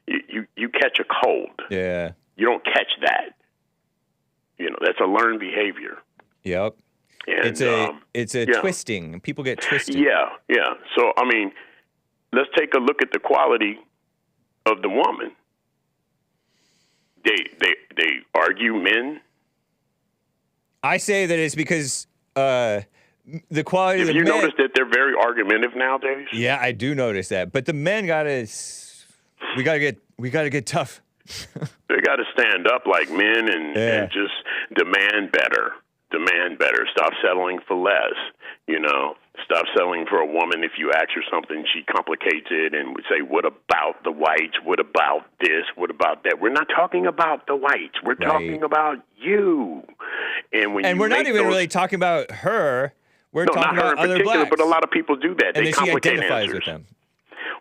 [SPEAKER 5] You catch a cold.
[SPEAKER 1] Yeah.
[SPEAKER 5] You don't catch that. That's a learned behavior.
[SPEAKER 1] Yep.
[SPEAKER 5] And,
[SPEAKER 1] it's a twisting. People get twisted.
[SPEAKER 5] Yeah. So, let's take a look at the quality of the woman. They argue men. I
[SPEAKER 1] say that it's because the quality of the men.
[SPEAKER 5] Have you noticed that they're very argumentative nowadays?
[SPEAKER 1] Yeah, I do notice that. But the men we gotta get tough.
[SPEAKER 5] They got to stand up like men and just demand better. Stop settling for less. Stop settling for a woman. If you ask her something, she complicates it and would say, "What about the whites? What about this? What about that?" We're not talking about the whites. We're talking about you. And
[SPEAKER 1] we're not even really talking about her. We're talking about other blacks.
[SPEAKER 5] But a lot of people do that.
[SPEAKER 1] And
[SPEAKER 5] they
[SPEAKER 1] then
[SPEAKER 5] complicate
[SPEAKER 1] she identifies
[SPEAKER 5] answers
[SPEAKER 1] with them.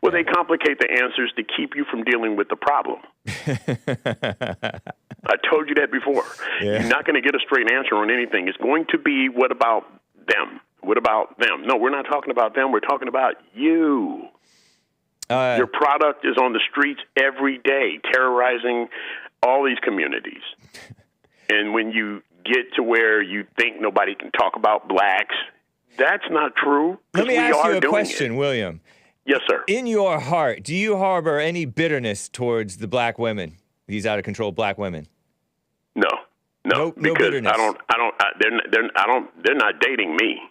[SPEAKER 5] Well, they complicate the answers to keep you from dealing with the problem. I told you that before.
[SPEAKER 1] Yeah.
[SPEAKER 5] You're not going to get a straight answer on anything. It's going to be, what about them? What about them? No, we're not talking about them. We're talking about you. Your product is on the streets every day, terrorizing all these communities. And when you get to where you think nobody can talk about blacks, that's not true.
[SPEAKER 1] Let me ask you a question, William.
[SPEAKER 5] Yes, sir.
[SPEAKER 1] In your heart, do you harbor any bitterness towards the black women, these out of control black women?
[SPEAKER 5] No, because
[SPEAKER 1] bitterness.
[SPEAKER 5] They're not dating me.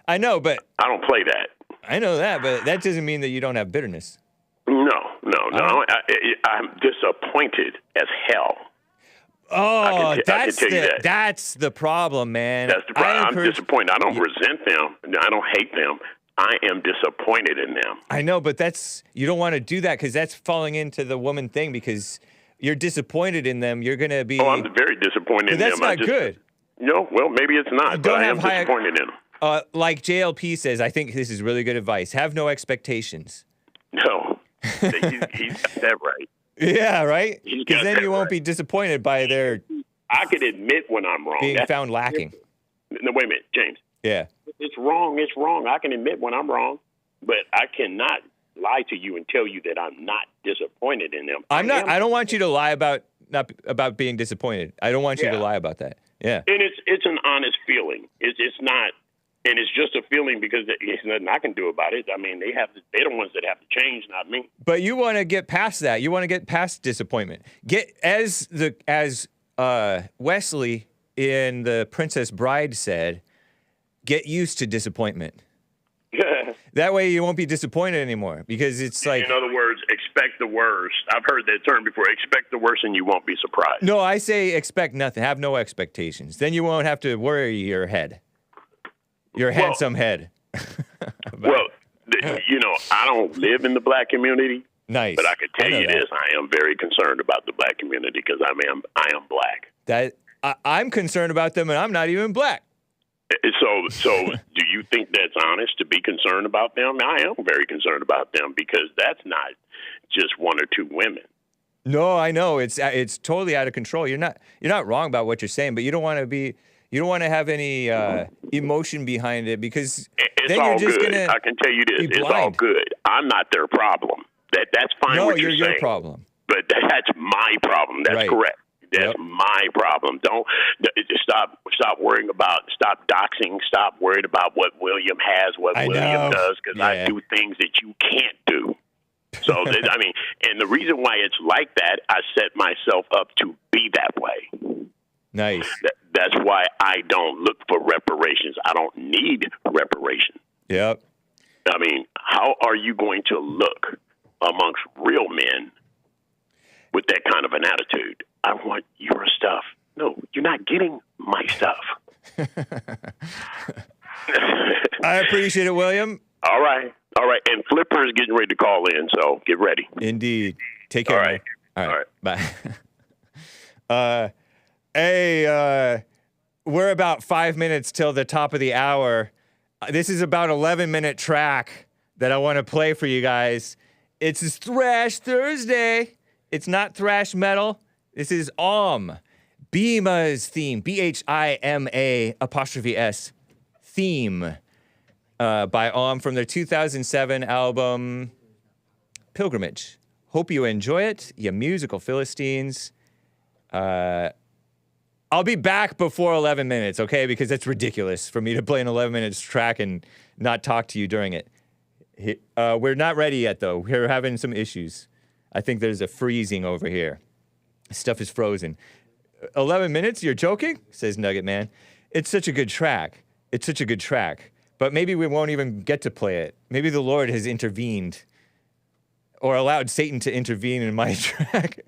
[SPEAKER 1] I know, but
[SPEAKER 5] I don't play that.
[SPEAKER 1] I know that, but that doesn't mean that you don't have bitterness.
[SPEAKER 5] No. I'm disappointed as hell.
[SPEAKER 1] Oh,
[SPEAKER 5] that's
[SPEAKER 1] that's the problem, man.
[SPEAKER 5] That's the problem. I'm disappointed. I don't resent them. I don't hate them. I am disappointed in them.
[SPEAKER 1] I know, but you don't want to do that because that's falling into the woman thing because you're disappointed in them. You're going to be...
[SPEAKER 5] Oh, I'm very disappointed in them.
[SPEAKER 1] That's not good.
[SPEAKER 5] Well, maybe it's not, but I am disappointed in them.
[SPEAKER 1] Like JLP says, I think this is really good advice. Have no expectations.
[SPEAKER 5] No. He's got that right.
[SPEAKER 1] Yeah, right? Because then you won't be disappointed by their...
[SPEAKER 5] I can admit when I'm wrong.
[SPEAKER 1] Being found lacking.
[SPEAKER 5] No, wait a minute, James.
[SPEAKER 1] Yeah.
[SPEAKER 5] It's wrong. I can admit when I'm wrong, but I cannot lie to you and tell you that I'm not disappointed in them.
[SPEAKER 1] I don't want you to lie about being disappointed. I don't want you to lie about that. Yeah.
[SPEAKER 5] And it's an honest feeling. It's not, and it's just a feeling because there's nothing I can do about it. I mean, they're the ones that have to change, not me.
[SPEAKER 1] But you want to get past that. You want to get past disappointment. As Wesley in The Princess Bride said, get used to disappointment. That way you won't be disappointed anymore because it's like...
[SPEAKER 5] In other words, expect the worst. I've heard that term before. Expect the worst and you won't be surprised.
[SPEAKER 1] No, I say expect nothing. Have no expectations. Then you won't have to worry your head. Your handsome head.
[SPEAKER 5] Well, I don't live in the black community.
[SPEAKER 1] Nice.
[SPEAKER 5] But I can tell you this. I am very concerned about the black community because I am black.
[SPEAKER 1] I'm concerned about them and I'm not even black.
[SPEAKER 5] So do you think that's honest to be concerned about them? I am very concerned about them because that's not just one or two women.
[SPEAKER 1] No, I know it's totally out of control. You're not wrong about what you're saying, but you don't want to have any emotion behind it because
[SPEAKER 5] it's
[SPEAKER 1] then
[SPEAKER 5] all
[SPEAKER 1] you're just
[SPEAKER 5] good.
[SPEAKER 1] gonna.
[SPEAKER 5] I can tell you this: it's all good. I'm not their problem. That's fine.
[SPEAKER 1] No,
[SPEAKER 5] what
[SPEAKER 1] you're
[SPEAKER 5] saying.
[SPEAKER 1] your problem.
[SPEAKER 5] But that's my problem. That's
[SPEAKER 1] right.
[SPEAKER 5] correct. That's my problem. Don't stop worrying about. Stop doxing. Stop worried about what William has, what William does, because I do things that you can't do. So and the reason why it's like that, I set myself up to be that way.
[SPEAKER 1] Nice.
[SPEAKER 5] That's why I don't look for reparations. I don't need reparations.
[SPEAKER 1] Yep.
[SPEAKER 5] I mean, how are you going to look amongst real men with that kind of an attitude? I want your stuff. No, you're not getting my stuff.
[SPEAKER 1] I appreciate it, William.
[SPEAKER 5] All right. And Flipper is getting ready to call in, so get ready.
[SPEAKER 1] Indeed. Take care.
[SPEAKER 5] All right.
[SPEAKER 1] Man. All right. Bye. Hey, we're about 5 minutes till the top of the hour. This is about 11-minute track that I want to play for you guys. It's Thrash Thursday. It's not thrash metal. This is Bhima's theme, BHIMA''S theme by from their 2007 album Pilgrimage. Hope you enjoy it, you musical Philistines. I'll be back before 11 minutes, okay? Because it's ridiculous for me to play an 11 minutes track and not talk to you during it. We're not ready yet, though. We're having some issues. I think there's a freezing over here. Stuff is frozen. 11 minutes? You're joking? Says Nugget Man. It's such a good track. But maybe we won't even get to play it. Maybe the Lord has intervened or allowed Satan to intervene in my track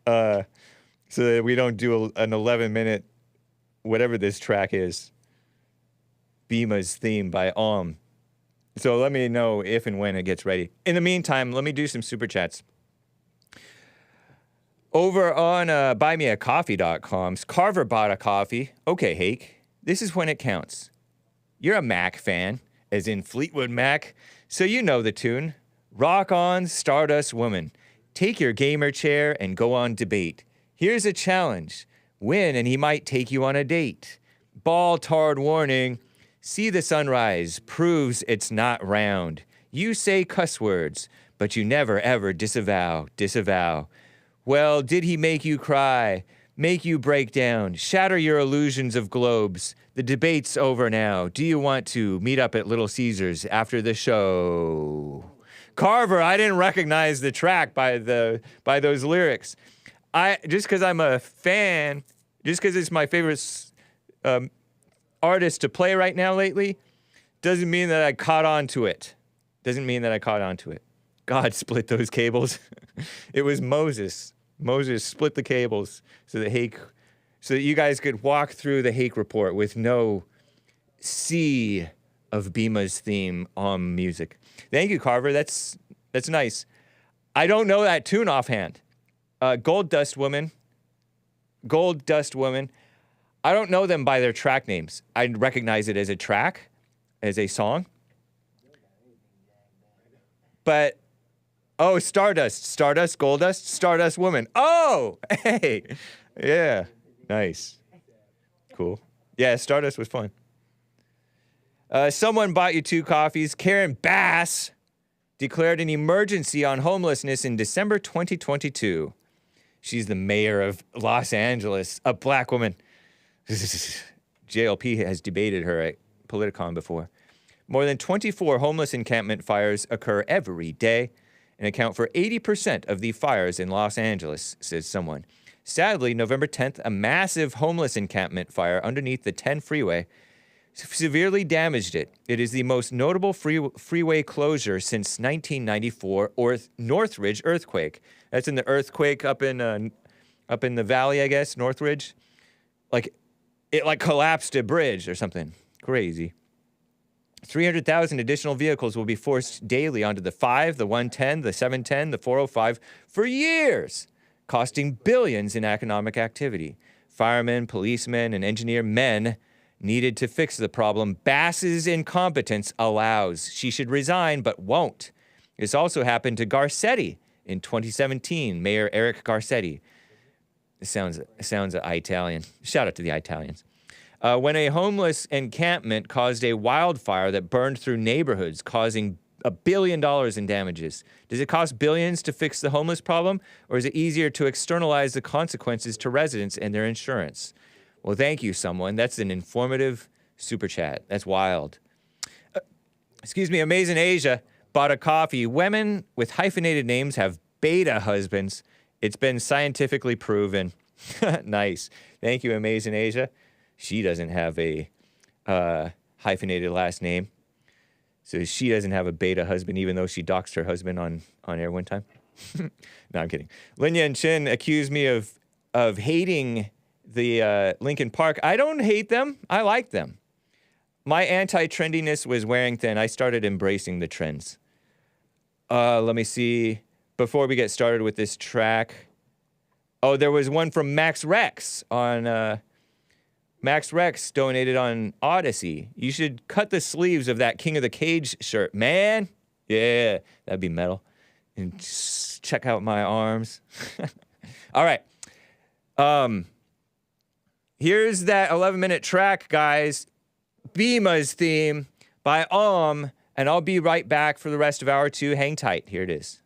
[SPEAKER 1] so that we don't do an 11-minute, whatever this track is, Bhima's theme by So let me know if and when it gets ready. In the meantime, let me do some super chats. Over on buymeacoffee.com, Carver bought a coffee. Okay, Hake, this is when it counts. You're a Mac fan, as in Fleetwood Mac, so you know the tune. Rock on, Stardust Woman. Take your gamer chair and go on debate. Here's a challenge. Win and he might take you on a date. Ball-tarred warning. See the sunrise. Proves it's not round. You say cuss words, but you never ever disavow. Well, did he make you cry? Make you break down? Shatter your illusions of globes? The debate's over now. Do you want to meet up at Little Caesars after the show? Carver, I didn't recognize the track by those lyrics. Just because I'm a fan, just because it's my favorite artist to play right now lately, doesn't mean that I caught on to it. God split those cables. It was Moses. Moses split the cables so that you guys could walk through the Hake report with no sea of Bhima's theme on music. Thank you, Carver. That's nice. I don't know that tune offhand. Gold Dust Woman. I don't know them by their track names. I recognize it as a track, as a song. But, Stardust, Goldust, Stardust Woman. Oh, hey. Yeah, nice. Cool. Yeah, Stardust was fun. Someone bought you 2 coffees. Karen Bass declared an emergency on homelessness in December 2022. She's the mayor of Los Angeles, a black woman. JLP has debated her at Politicon before. More than 24 homeless encampment fires occur every day and account for 80% of the fires in Los Angeles, says someone. Sadly, November 10th, a massive homeless encampment fire underneath the 10 freeway severely damaged it. It is the most notable freeway closure since 1994 Northridge earthquake. That's in the earthquake up in the valley, I guess, Northridge. Like, it collapsed a bridge or something. Crazy. 300,000 additional vehicles will be forced daily onto the 5, the 110, the 710, the 405 for years, costing billions in economic activity. Firemen, policemen, and engineer men needed to fix the problem. Bass's incompetence allows. She should resign, but won't. This also happened to Garcetti in 2017, Mayor Eric Garcetti. It sounds Italian. Shout out to the Italians. When a homeless encampment caused a wildfire that burned through neighborhoods, causing $1 billion in damages. Does it cost billions to fix the homeless problem, or is it easier to externalize the consequences to residents and their insurance? Well, thank you, someone. That's an informative super chat. That's wild. Excuse me, Amazing Asia bought a coffee. Women with hyphenated names have beta husbands. It's been scientifically proven. Nice. Thank you, Amazing Asia. She doesn't have a hyphenated last name. So she doesn't have a beta husband, even though she doxed her husband on air one time. No, I'm kidding. Lin Yan Chin accused me of hating the Linkin Park. I don't hate them. I like them. My anti-trendiness was wearing thin. I started embracing the trends. Let me see. Before we get started with this track. Oh, there was one from Max Rex on... Max Rex donated on Odyssey. You should cut the sleeves of that King of the Cage shirt, man. Yeah, that'd be metal. And just check out my arms. All right. Here's that 11-minute track, guys. Bhima's theme by and I'll be right back for the rest of hour 2. Hang tight. Here it is.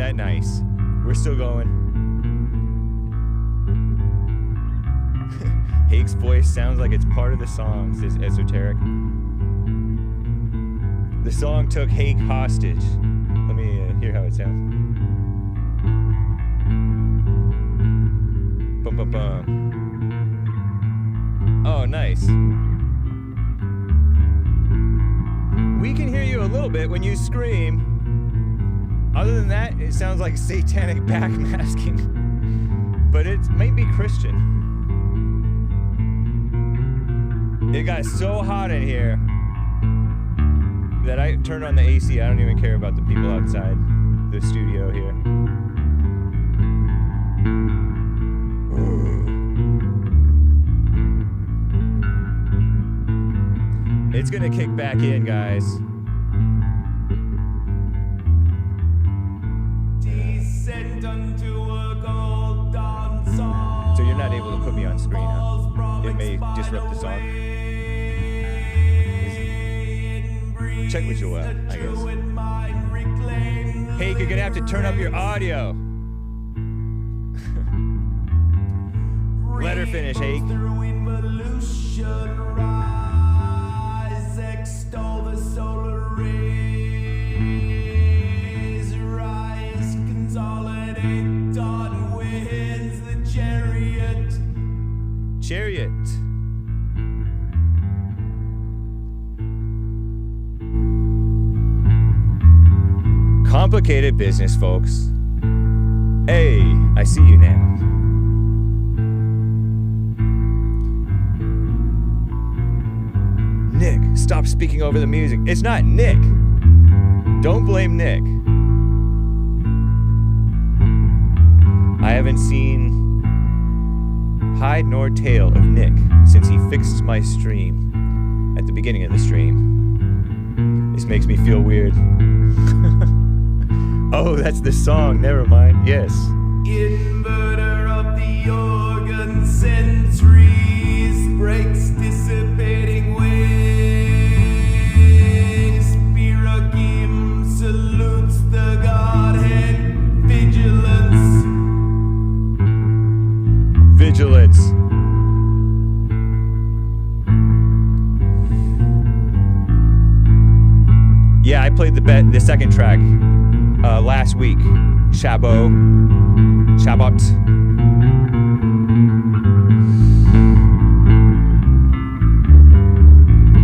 [SPEAKER 1] that nice? We're still going. Hake's voice sounds like it's part of the song, says Esoteric. The song took Hake hostage. Let me hear how it sounds. Bum, bum, bum. Oh, nice. We can hear you a little bit when you scream. Other than that, it sounds like satanic backmasking. But it might be Christian. It got so hot in here that I turned on the AC. I don't even care about the people outside the studio here. It's gonna kick back in, guys. So you're not able to put me on screen, huh? It may disrupt the song. Check with Joel, I guess. Hey, you're gonna have to turn up your audio. Let her finish, Hake. Chariot. Complicated business, folks. Hey, I see you now. Nick, stop speaking over the music. It's not Nick. Don't blame Nick. I haven't seen hide nor tail of Nick since he fixed my stream at the beginning of the stream. This makes me feel weird. Oh, that's the song. Never mind. Yes.
[SPEAKER 2] Inverter of the organ centuries, breaks dissipating ways. Spiragim salutes the Godhead. Vigilance.
[SPEAKER 1] Vigilance. Yeah, I played the second track last week. Shabbat.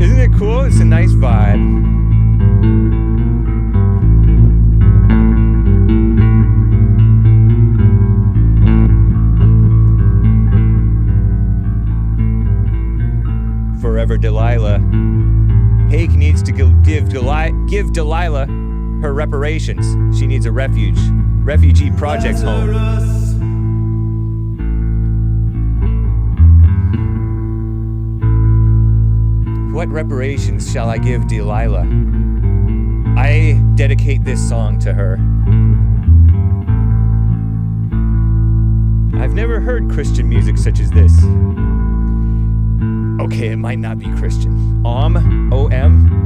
[SPEAKER 1] Isn't it cool? It's a nice vibe. Forever Delilah. Hake needs to give Delilah her reparations. She needs a refugee projects home. What reparations shall I give Delilah? I dedicate this song to her. I've never heard Christian music such as this. Okay, it might not be Christian. O-M?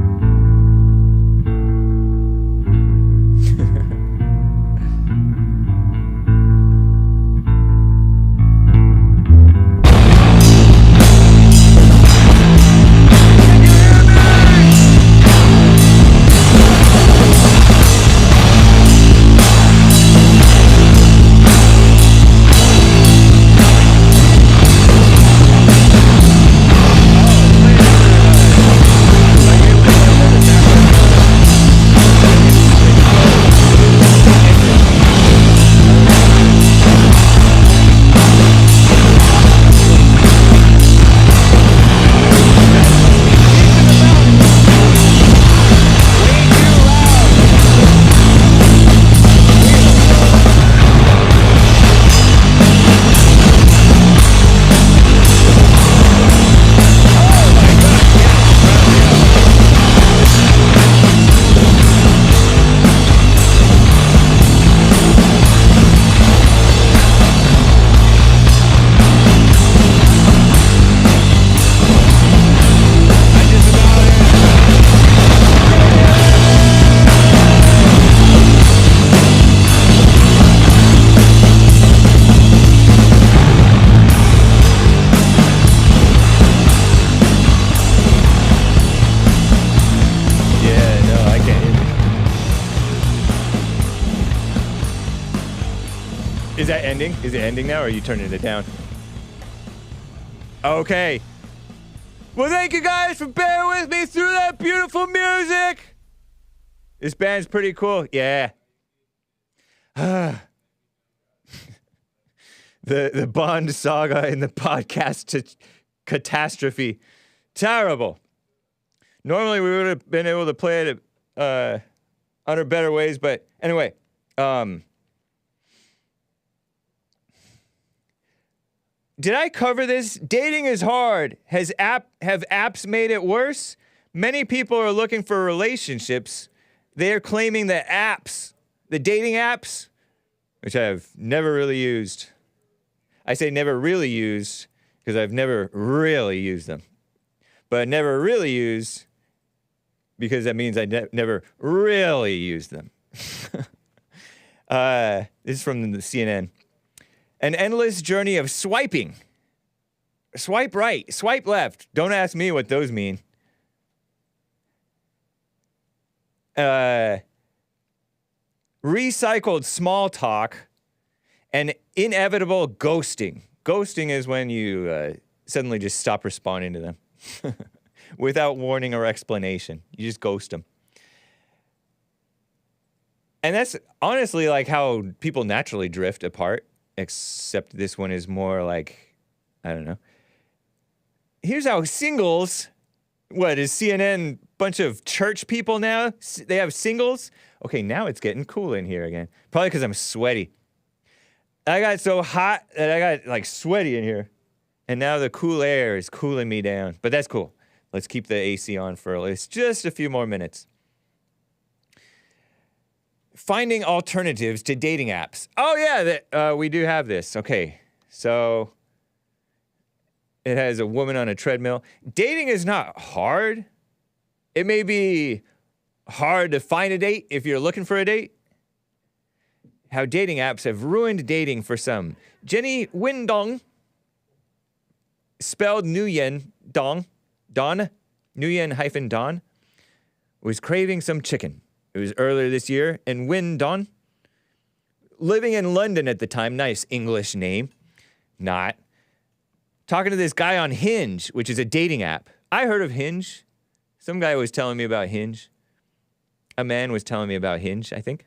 [SPEAKER 1] Is that ending? Is it ending now, or are you turning it down? Okay. Well, thank you guys for bearing with me through that beautiful music. This band's pretty cool. Yeah. The Bond saga in the podcast catastrophe. Terrible. Normally, we would have been able to play it under better ways, but anyway. Did I cover this? Dating is hard. Have apps made it worse? Many people are looking for relationships. They are claiming that apps, the dating apps, which I've never really used. I say never really used because I've never really used them. But never really used because that means I never really used them. This is from the CNN. An endless journey of swiping. Swipe right, swipe left. Don't ask me what those mean. Recycled small talk and inevitable ghosting. Ghosting is when you suddenly just stop responding to them without warning or explanation. You just ghost them. And that's honestly like how people naturally drift apart. Except this one is more like, I don't know. Here's how singles, what is CNN, bunch of church people now? They have singles? Okay, now it's getting cool in here again. Probably because I'm sweaty. I got so hot that I got like sweaty in here. And now the cool air is cooling me down. But that's cool. Let's keep the AC on for at least just a few more minutes. Finding alternatives to dating apps. Oh, yeah, we do have this. Okay, so it has a woman on a treadmill. Dating is not hard. It may be hard to find a date if you're looking for a date. How dating apps have ruined dating for some. Jenny Windong, spelled Nguyen Dong, Nguyen hyphen Don, was craving some chicken. It was earlier this year, and Win Don, living in London at the time, nice English name, not, talking to this guy on Hinge, which is a dating app. I heard of Hinge. Some guy was telling me about Hinge. A man was telling me about Hinge, I think.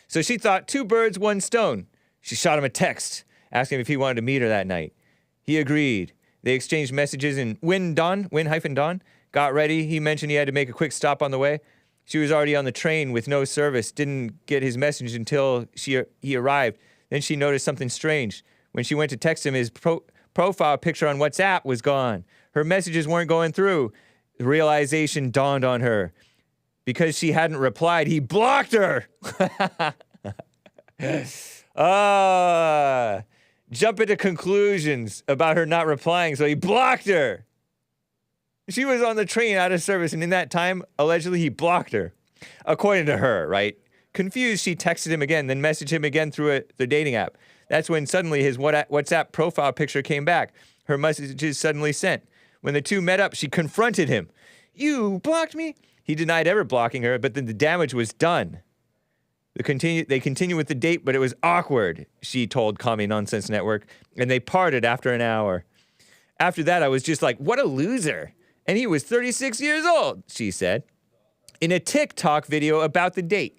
[SPEAKER 1] So she thought, 2 birds, 1 stone. She shot him a text, asking if he wanted to meet her that night. He agreed. They exchanged messages, and Win hyphen Don, got ready. He mentioned he had to make a quick stop on the way. She was already on the train with no service, didn't get his message until he arrived. Then she noticed something strange. When she went to text him, his profile picture on WhatsApp was gone. Her messages weren't going through. The realization dawned on her. Because she hadn't replied, he blocked her. Jumping to conclusions about her not replying, so he blocked her. She was on the train out of service, and in that time, allegedly, he blocked her. According to her, right? Confused, she texted him again, then messaged him again through the dating app. That's when suddenly his WhatsApp profile picture came back. Her messages suddenly sent. When the two met up, she confronted him. You blocked me? He denied ever blocking her, but then the damage was done. They continued with the date, but it was awkward, she told Commie Nonsense Network, and they parted after an hour. After that, I was just like, what a loser. And he was 36 years old, she said, in a TikTok video about the date.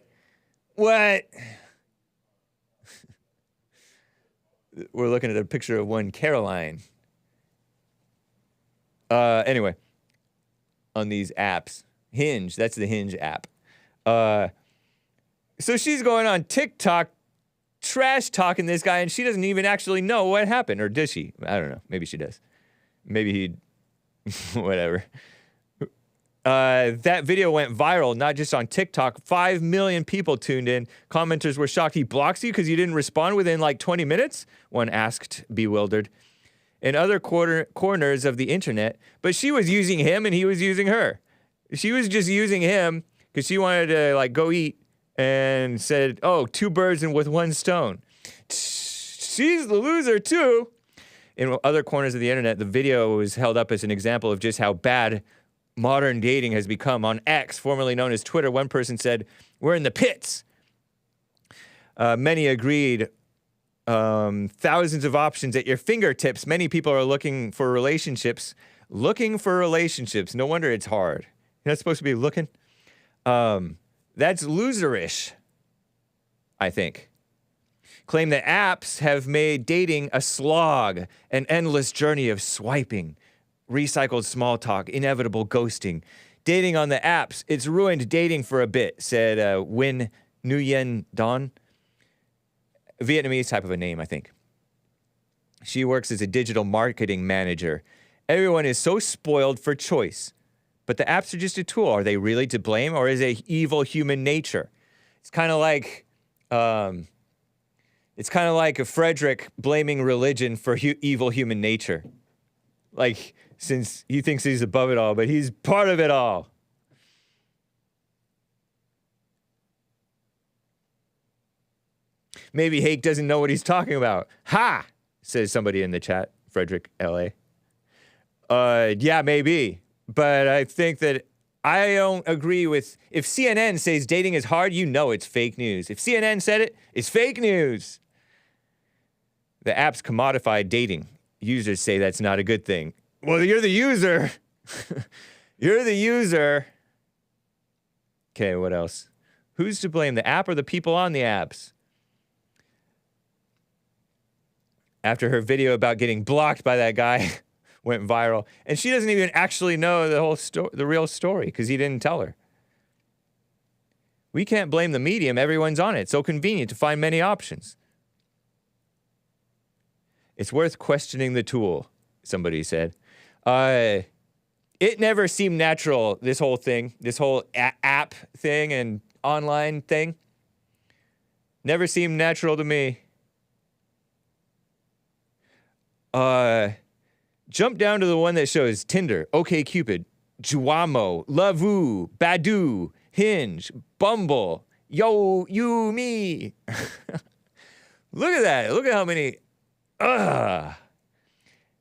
[SPEAKER 1] What? We're looking at a picture of one Caroline. Anyway, on these apps. Hinge, that's the Hinge app. So she's going on TikTok, trash talking this guy, and she doesn't even actually know what happened, or does she? I don't know. Maybe she does. Maybe he... whatever. That video went viral, not just on TikTok. 5 million people tuned in. Commenters were shocked. He blocks you because you didn't respond within like 20 minutes? One asked, bewildered. In other corners of the internet, but she was using him and he was using her. She was just using him because she wanted to like go eat and said, oh, 2 birds and with 1 stone. She's the loser too. In other corners of the internet, the video was held up as an example of just how bad modern dating has become. On X, formerly known as Twitter, one person said, we're in the pits. Many agreed thousands of options at your fingertips. Many people are looking for relationships. Looking for relationships. No wonder it's hard. You're not supposed to be looking. That's loserish, I think. Claim that apps have made dating a slog, an endless journey of swiping, recycled small talk, inevitable ghosting. Dating on the apps, it's ruined dating for a bit, said Nguyen Nguyen Don. Vietnamese type of a name, I think. She works as a digital marketing manager. Everyone is so spoiled for choice. But the apps are just a tool. Are they really to blame, or is it evil human nature? It's kind of like a Frederick blaming religion for evil human nature. Like, since he thinks he's above it all, but he's part of it all. Maybe Hake doesn't know what he's talking about. Ha! Says somebody in the chat. Frederick, LA. Yeah, maybe. But I think that I don't agree with... If CNN says dating is hard, you know it's fake news. If CNN said it, it's fake news. The app's commodified dating. Users say that's not a good thing. Well, you're the user. You're the user. Okay, what else? Who's to blame, the app or the people on the apps? After her video about getting blocked by that guy went viral. And she doesn't even actually know the whole the real story because he didn't tell her. We can't blame the medium. Everyone's on it. It's so convenient to find many options. It's worth questioning the tool, somebody said. It never seemed natural, this whole thing, this whole app thing and online thing. Never seemed natural to me. Jump down to the one that shows Tinder, OkCupid, Juamo, Lovoo, Badoo, Hinge, Bumble, Yo, You, Me. Look at that. Look at how many...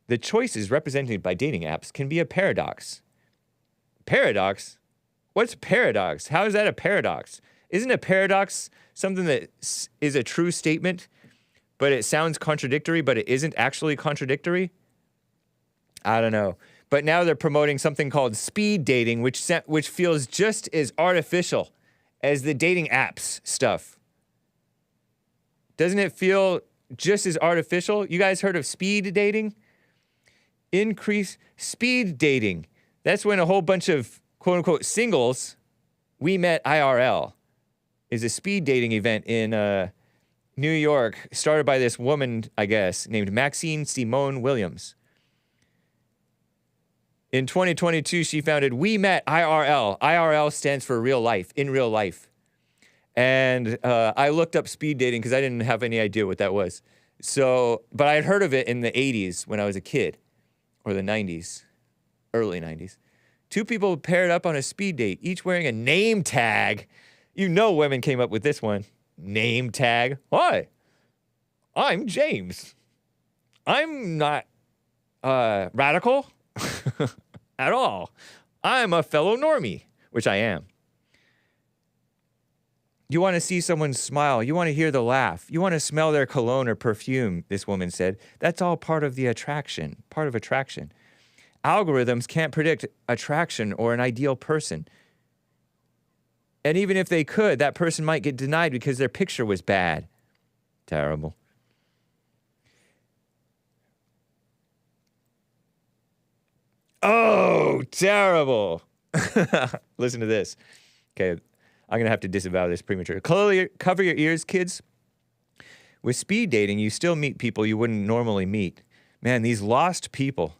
[SPEAKER 1] The choices represented by dating apps can be a paradox. Paradox? What's paradox? How is that a paradox? Isn't a paradox something that is a true statement, but it sounds contradictory, but it isn't actually contradictory? I don't know. But now they're promoting something called speed dating, which feels just as artificial as the dating apps stuff. Doesn't it feel just as artificial? You guys heard of speed dating? Increase speed dating. That's when a whole bunch of quote-unquote singles, we met IRL, is a speed dating event in New York, started by this woman, I guess, named Maxine Simone Williams. In 2022, she founded We Met IRL. IRL stands for real life, in real life. And I looked up speed dating because I didn't have any idea what that was. But I had heard of it in the 80s when I was a kid, or the 90s, early 90s. Two people paired up on a speed date, each wearing a name tag. You know women came up with this one. Name tag. Hi, I'm James. I'm not radical at all. I'm a fellow normie, which I am. You want to see someone smile. You want to hear the laugh. You want to smell their cologne or perfume, this woman said. That's all part of the attraction, part of attraction. Algorithms can't predict attraction or an ideal person. And even if they could, that person might get denied because their picture was bad. Terrible. Oh, terrible. Listen to this. Okay, I'm going to have to disavow this premature. Cover your ears, kids. With speed dating, you still meet people you wouldn't normally meet. Man, these lost people.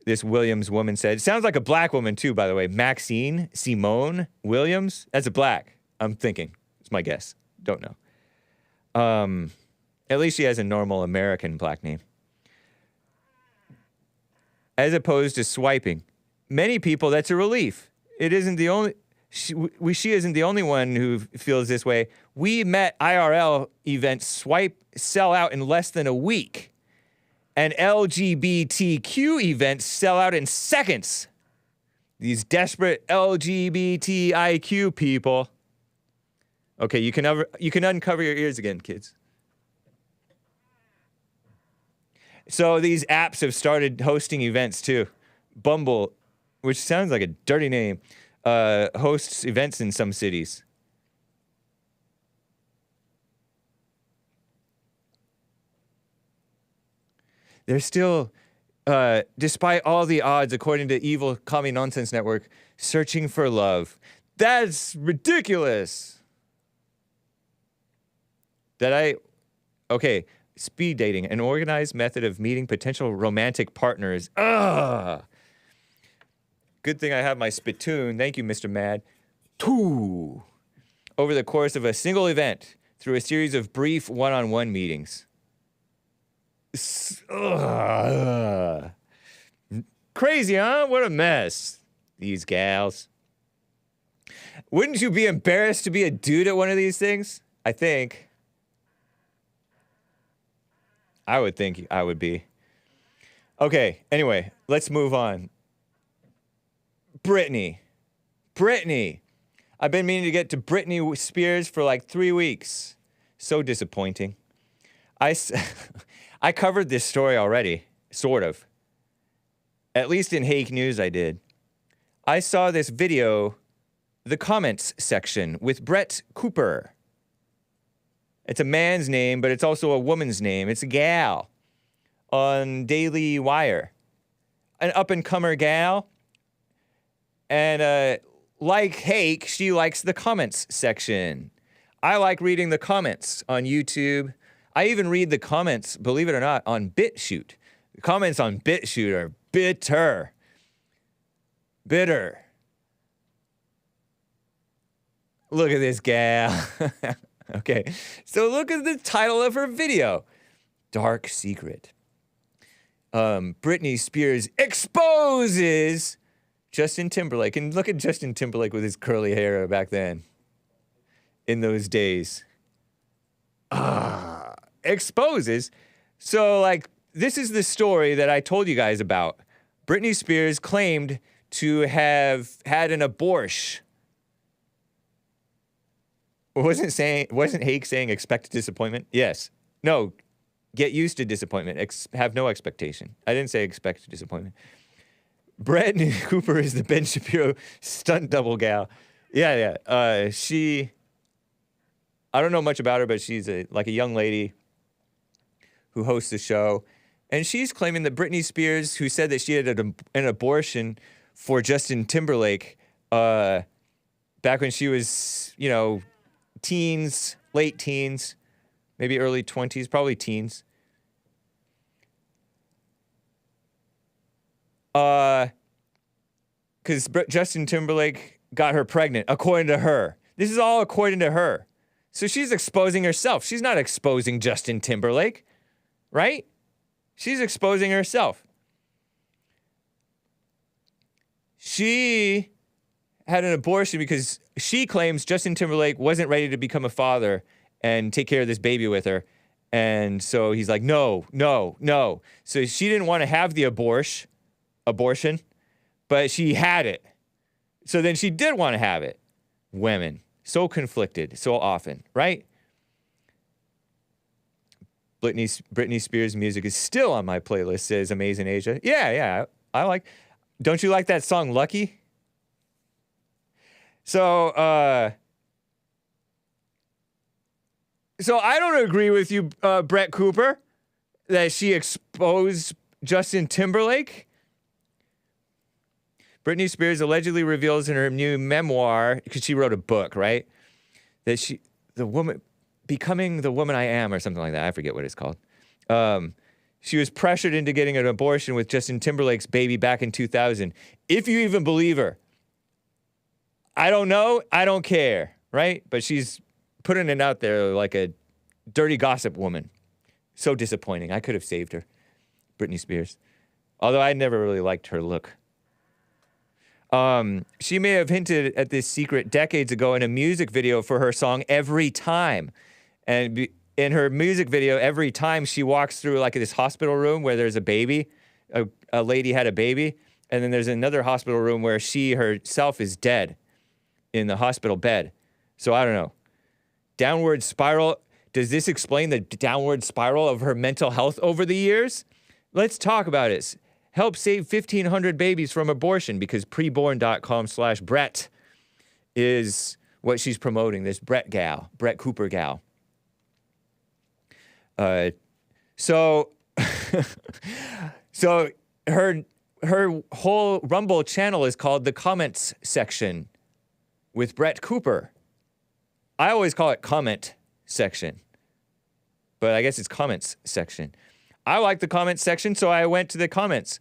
[SPEAKER 1] This Williams woman said. Sounds like a black woman, too, by the way. Maxine Simone Williams. That's a black, I'm thinking. It's my guess. Don't know. At least she has a normal American black name. As opposed to swiping. Many people, that's a relief. It isn't the only... She isn't the only one who feels this way. We Met IRL events sell out in less than a week. And LGBTQ events sell out in seconds. These desperate LGBTIQ people. Okay, you can uncover your ears again, kids. So these apps have started hosting events too. Bumble, which sounds like a dirty name, hosts events in some cities. They're still, despite all the odds, according to Evil Commie Nonsense Network, searching for love. That's ridiculous. Okay, speed dating, an organized method of meeting potential romantic partners. Ugh. Good thing I have my spittoon. Thank you, Mr. Mad. Two. Over the course of a single event, through a series of brief one-on-one meetings. Ugh. Crazy, huh? What a mess. These gals. Wouldn't you be embarrassed to be a dude at one of these things? I think. I would think I would be. Okay, anyway, let's move on. Britney. I've been meaning to get to Britney Spears for like 3 weeks. So disappointing. I covered this story already, sort of. At least in Hake News I did. I saw this video, the comments section, with Brett Cooper. It's a man's name, but it's also a woman's name. It's a gal on Daily Wire. An up-and-comer gal. And like Hake, she likes the comments section. I like reading the comments on YouTube. I even read the comments, believe it or not, on BitChute. The comments on BitChute are bitter. Bitter. Look at this gal. Okay, so look at the title of her video. Dark Secret. Britney Spears exposes Justin Timberlake. And look at Justin Timberlake with his curly hair back then. In those days. Exposes. So, like, this is the story that I told you guys about. Britney Spears claimed to have had an aborsh. Wasn't Hake saying expect disappointment? Yes. No. Get used to disappointment. Have no expectation. I didn't say expect disappointment. Britney Cooper is the Ben Shapiro stunt double gal. Yeah. I don't know much about her, but she's like a young lady who hosts a show. And she's claiming that Britney Spears, who said that she had an abortion for Justin Timberlake back when she was, teens, late teens, maybe early 20s, probably teens. Because Justin Timberlake got her pregnant, according to her. This is all according to her. So she's exposing herself. She's not exposing Justin Timberlake, right? She's exposing herself. She had an abortion because she claims Justin Timberlake wasn't ready to become a father and take care of this baby with her. And so he's like, no. So she didn't want to have the abortion, but she had it. So then she did want to have it. Women. So conflicted, so often, right? Britney Spears music is still on my playlist, says Amazing Asia. Yeah, I like. Don't you like that song, Lucky? So I don't agree with you, Brett Cooper, that she exposed Justin Timberlake. Britney Spears allegedly reveals in her new memoir, because she wrote a book, right? That becoming the woman I am, or something like that. I forget what it's called. She was pressured into getting an abortion with Justin Timberlake's baby back in 2000. If you even believe her. I don't know. I don't care, right? But she's putting it out there like a dirty gossip woman. So disappointing. I could have saved her. Britney Spears. Although I never really liked her look. She may have hinted at this secret decades ago in a music video for her song Every Time. And in her music video, every time she walks through like this hospital room where there's a baby, a lady had a baby, and then there's another hospital room where she herself is dead in the hospital bed. So I don't know. Downward spiral. Does this explain the downward spiral of her mental health over the years? Let's talk about it. Help save 1,500 babies from abortion because preborn.com/Brett is what she's promoting, this Brett Cooper gal. So her whole Rumble channel is called the comments section with Brett Cooper. I always call it comment section, but I guess it's comments section. I like the comments section, so I went to the comments.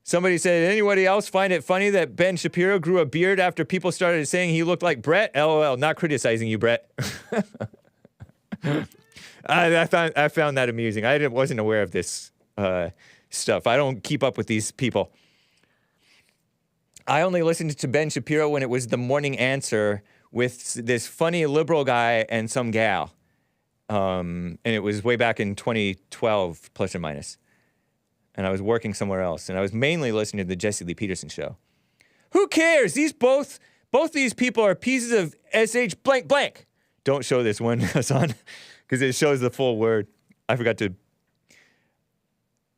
[SPEAKER 1] Somebody said, anybody else find it funny that Ben Shapiro grew a beard after people started saying he looked like Brett? LOL, not criticizing you, Brett. I found that amusing. I wasn't aware of this stuff. I don't keep up with these people. I only listened to Ben Shapiro when it was the morning answer with this funny liberal guy and some gal. And it was way back in 2012, plus or minus. And I was working somewhere else. And I was mainly listening to the Jesse Lee Peterson show. Who cares? Both these people are pieces of SH blank blank. Don't show this one, Hassan, because it shows the full word. I forgot to.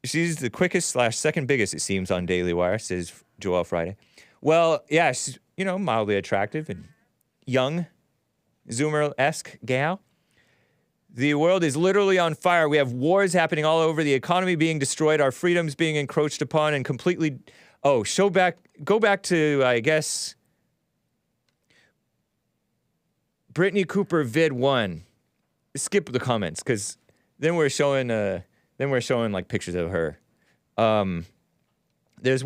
[SPEAKER 1] She's the quickest / second biggest, it seems, on Daily Wire, says Joel Friday. Well, yeah, she's, mildly attractive and young, Zoomer-esque gal. The world is literally on fire. We have wars happening all over, the economy being destroyed, our freedoms being encroached upon, and completely... Oh, go back to, I guess, Britney Cooper vid 1. Skip the comments, because then we're showing like pictures of her. There's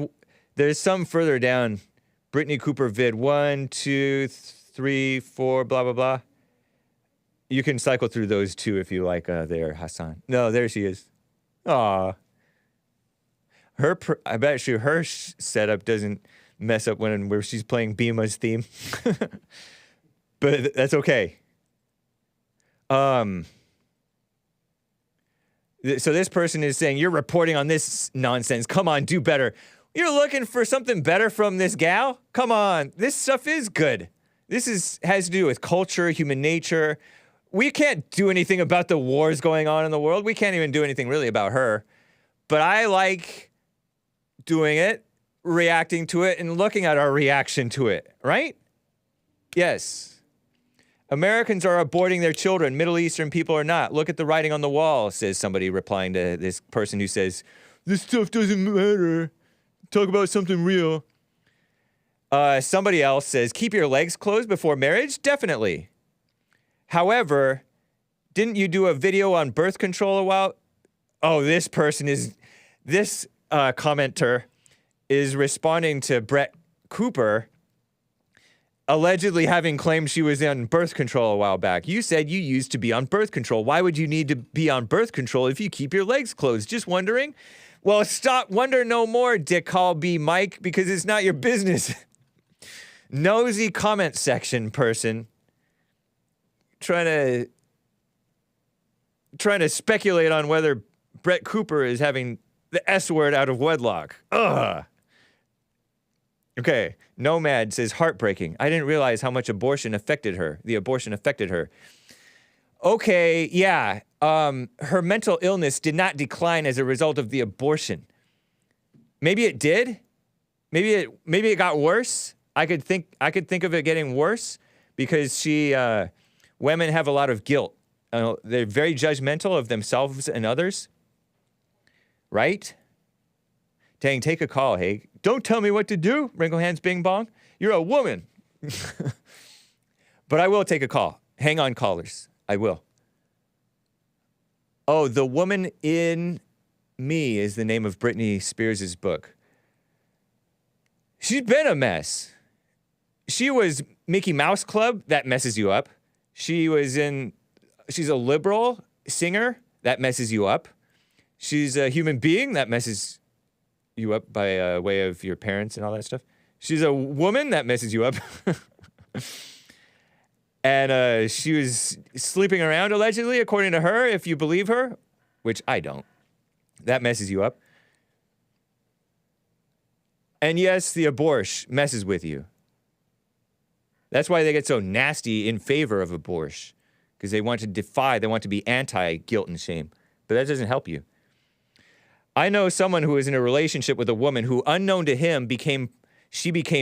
[SPEAKER 1] some further down. Britney Cooper vid 1, 2, 3, 4, blah, blah, blah. You can cycle through those two if you like there, Hassan. No, there she is. Aw. I bet her setup doesn't mess up where she's playing Bhima's theme. But that's okay. So this person is saying, you're reporting on this nonsense. Come on, do better. You're looking for something better from this gal? Come on. This stuff is good. This has to do with culture, human nature. We can't do anything about the wars going on in the world. We can't even do anything really about her. But I like doing it, reacting to it, and looking at our reaction to it, right? Yes. Americans are aborting their children. Middle Eastern people are not. Look at the writing on the wall, says somebody replying to this person who says, this stuff doesn't matter. Talk about something real. Somebody else says, keep your legs closed before marriage? Definitely. However, didn't you do a video on birth control a while? Oh, this commenter is responding to Brett Cooper, allegedly having claimed she was on birth control a while back. You said you used to be on birth control. Why would you need to be on birth control if you keep your legs closed? Just wondering? Well, stop wonder no more, Dick Hall B. Mike, because it's not your business. Nosy comment section person. Trying to speculate on whether Brett Cooper is having the S word out of wedlock. Ugh. Okay. Nomad says, heartbreaking. I didn't realize how much the abortion affected her. Okay, yeah. Her mental illness did not decline as a result of the abortion. Maybe it did. Maybe it got worse. I could think of it getting worse because women have a lot of guilt. They're very judgmental of themselves and others. Right? Dang, take a call, Hake. Don't tell me what to do, wrinkle hands bing bong. You're a woman. But I will take a call. Hang on, callers. I will. Oh, The Woman in Me is the name of Britney Spears' book. She's been a mess. She was Mickey Mouse Club. That messes you up. She's a liberal singer. That messes you up. She's a human being. That messes you up by way of your parents and all that stuff. She's a woman. That messes you up. And she was sleeping around, allegedly, according to her, if you believe her, which I don't. That messes you up. And yes, the aborsh messes with you. That's why they get so nasty in favor of aborsh, because they want to be anti-guilt and shame. But that doesn't help you. I know someone who was in a relationship with a woman who, unknown to him, became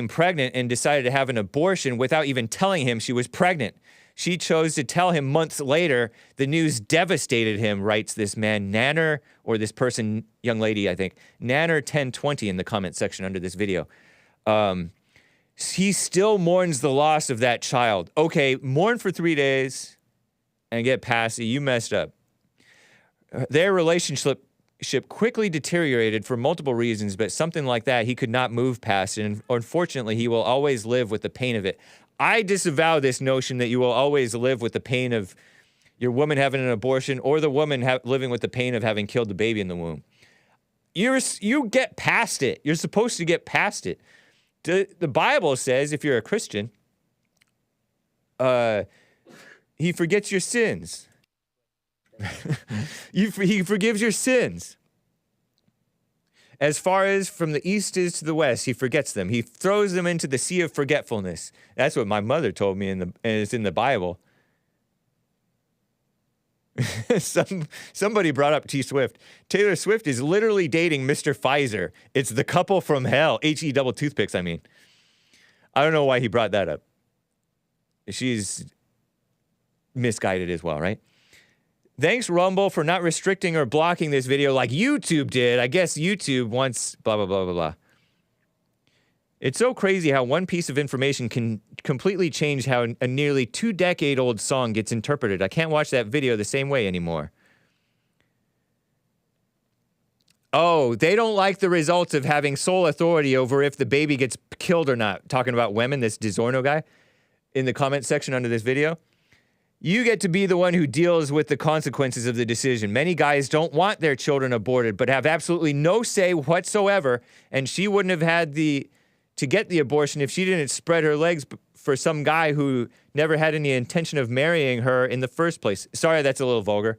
[SPEAKER 1] pregnant and decided to have an abortion without even telling him she was pregnant. She chose to tell him months later. The news devastated him, writes this man, Nanner, or this person, young lady, I think, Nanner1020 in the comment section under this video. He still mourns the loss of that child. Okay, mourn for 3 days and get past it. You messed up. Their relationship quickly deteriorated for multiple reasons, but something like that he could not move past, and unfortunately, he will always live with the pain of it. I disavow this notion that you will always live with the pain of your woman having an abortion or the woman living with the pain of having killed the baby in the womb. You get past it. You're supposed to get past it. The Bible says, if you're a Christian, he forgets your sins. He forgives your sins. As far as from the east is to the west, he forgets them. He throws them into the sea of forgetfulness. That's what my mother told me, and it's in the Bible. Somebody brought up T Swift. Taylor Swift is literally dating Mr. Pfizer. It's the couple from hell. H-E double toothpicks, I mean. I don't know why he brought that up. She's misguided as well, right? Thanks, Rumble, for not restricting or blocking this video like YouTube did. I guess YouTube wants blah, blah, blah, blah, blah. It's so crazy how one piece of information can completely change how a nearly 2-decade-old song gets interpreted. I can't watch that video the same way anymore. Oh, they don't like the results of having sole authority over if the baby gets killed or not. Talking about women, this DiSorno guy, in the comment section under this video. You get to be the one who deals with the consequences of the decision. Many guys don't want their children aborted, but have absolutely no say whatsoever, and she wouldn't have had to get the abortion if she didn't spread her legs for some guy who never had any intention of marrying her in the first place. Sorry, that's a little vulgar.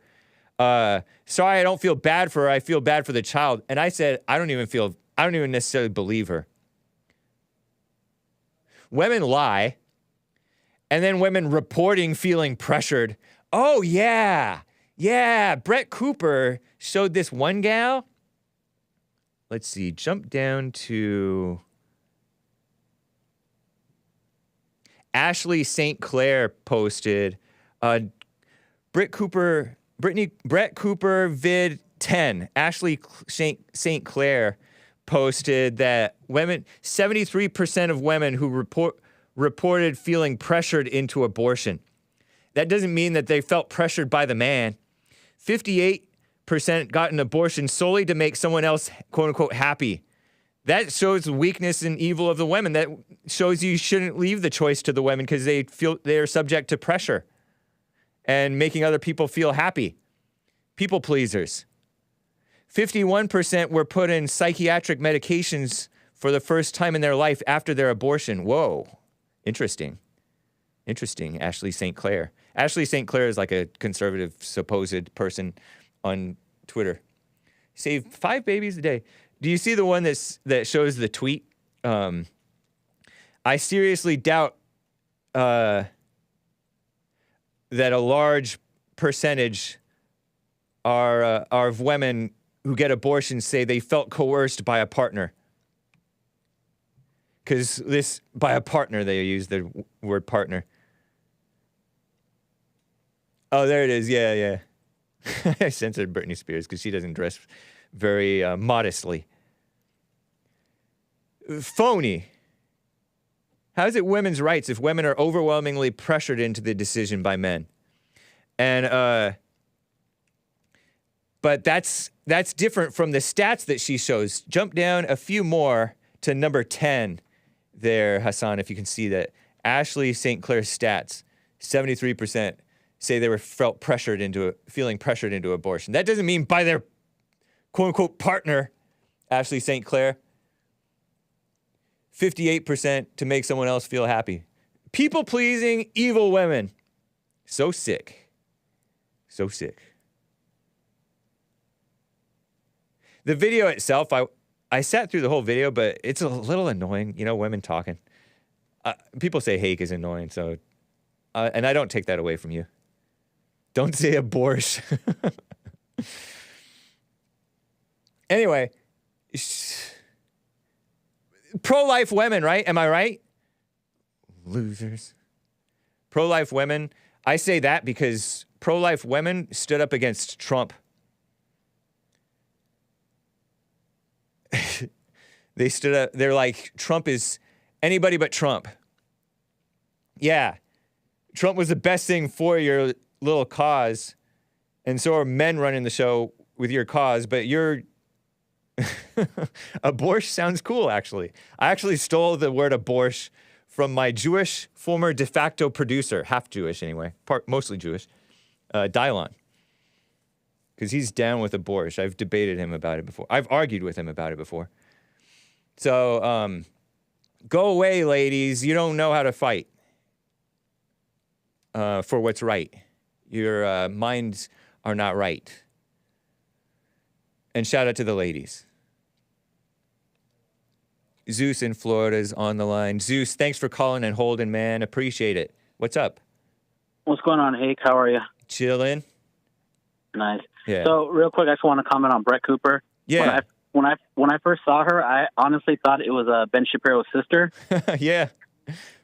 [SPEAKER 1] Sorry, I don't feel bad for her. I feel bad for the child. And I said, I don't even necessarily believe her. Women lie. And then women reporting feeling pressured. Oh, yeah. Yeah, Brett Cooper showed this one gal. Let's see, jump down to Ashley St. Clair posted Brett Cooper vid 10. Ashley St. Clair posted that 73% of women who reported feeling pressured into abortion. That doesn't mean that they felt pressured by the man. 58% got an abortion solely to make someone else, quote unquote, happy. That shows the weakness and evil of the women. That shows you shouldn't leave the choice to the women because they feel they're subject to pressure and making other people feel happy. People pleasers. 51% were put in psychiatric medications for the first time in their life after their abortion. Whoa. Interesting, Ashley St. Clair. Ashley St. Clair is like a conservative supposed person on Twitter. Save 5 babies a day. Do you see the one that shows the tweet? I seriously doubt that a large percentage of women who get abortions say they felt coerced by a partner. Because by a partner, they use the word partner. Oh, there it is. Yeah. I censored Britney Spears because she doesn't dress very modestly. Phony. How is it women's rights if women are overwhelmingly pressured into the decision by men? And, but that's different from the stats that she shows. Jump down a few more to number 10. There, Hassan, if you can see that. Ashley St. Clair's stats, 73% say they were feeling pressured into abortion. That doesn't mean by their quote-unquote partner, Ashley St. Clair. 58% to make someone else feel happy. People-pleasing, evil women. So sick. So sick. The video itself, I sat through the whole video, but it's a little annoying, women talking. People say Hake is annoying, so, and I don't take that away from you. Don't say aborsh. Anyway, pro-life women, right? Am I right? Losers. Pro-life women. I say that because pro-life women stood up against Trump. They stood up. They're like, Trump is anybody but Trump. Yeah. Trump was the best thing for your little cause. And so are men running the show with your cause. But your aborsh sounds cool, actually. I actually stole the word aborsh from my Jewish former de facto producer, half Jewish anyway, mostly Jewish, Dylon. Because he's down with aborsh. I've debated him about it before. I've argued with him about it before. So, go away, ladies. You don't know how to fight for what's right. Your minds are not right. And shout out to the ladies. ZEUS in Florida is on the line. ZEUS, thanks for calling and holding, man. Appreciate it. What's up?
[SPEAKER 6] What's going on, Hake? How are you?
[SPEAKER 1] Chilling.
[SPEAKER 6] Nice.
[SPEAKER 1] Yeah.
[SPEAKER 6] So, real quick, I just want to comment on Brett Cooper.
[SPEAKER 1] Yeah.
[SPEAKER 6] When I first saw her, I honestly thought it was Ben Shapiro's sister.
[SPEAKER 1] Yeah.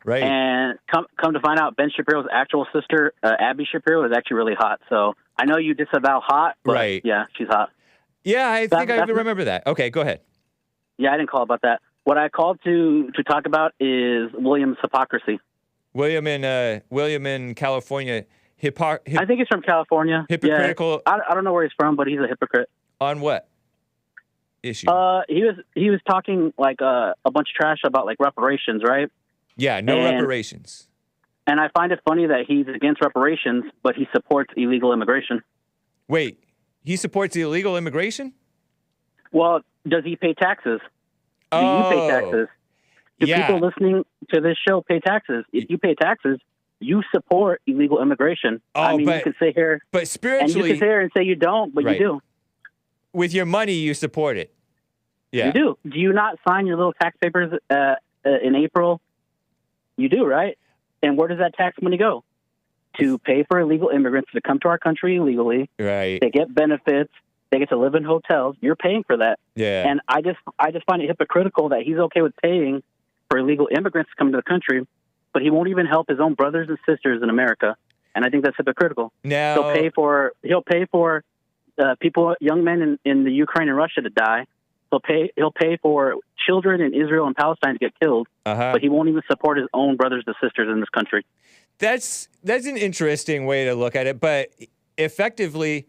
[SPEAKER 1] Right.
[SPEAKER 6] And come to find out, Ben Shapiro's actual sister, Abby Shapiro, is actually really hot. So I know you disavow hot, but
[SPEAKER 1] right.
[SPEAKER 6] Yeah, she's hot.
[SPEAKER 1] Yeah, I think I remember that. Okay, go ahead.
[SPEAKER 6] Yeah, I didn't call about that. What I called to talk about is William's hypocrisy.
[SPEAKER 1] William in California.
[SPEAKER 6] I think he's from California.
[SPEAKER 1] Hypocritical.
[SPEAKER 6] Yeah, I don't know where he's from, but he's a hypocrite.
[SPEAKER 1] On what issue?
[SPEAKER 6] He was talking like a bunch of trash about like reparations, right?
[SPEAKER 1] Yeah, reparations.
[SPEAKER 6] And I find it funny that he's against reparations, but he supports illegal immigration.
[SPEAKER 1] Wait, he supports the illegal immigration?
[SPEAKER 6] Well, does he pay taxes? Do you pay taxes? Do people listening to this show pay taxes? If you pay taxes, you support illegal immigration. You can sit here,
[SPEAKER 1] but spiritually,
[SPEAKER 6] and you can sit here and say you don't, but
[SPEAKER 1] right.
[SPEAKER 6] You do.
[SPEAKER 1] With your money, you support it. Yeah,
[SPEAKER 6] you do. Do you not sign your little tax papers in April? You do, right? And where does that tax money go? To pay for illegal immigrants to come to our country illegally.
[SPEAKER 1] Right.
[SPEAKER 6] They get benefits. They get to live in hotels. You're paying for that.
[SPEAKER 1] Yeah.
[SPEAKER 6] And I just find it hypocritical that he's okay with paying for illegal immigrants to come to the country, but he won't even help his own brothers and sisters in America. And I think that's hypocritical.
[SPEAKER 1] Now
[SPEAKER 6] He'll pay for people, young men in the Ukraine and Russia to die. He'll pay for children in Israel and Palestine to get killed, but he won't even support his own brothers and sisters in this country.
[SPEAKER 1] That's an interesting way to look at it, but effectively,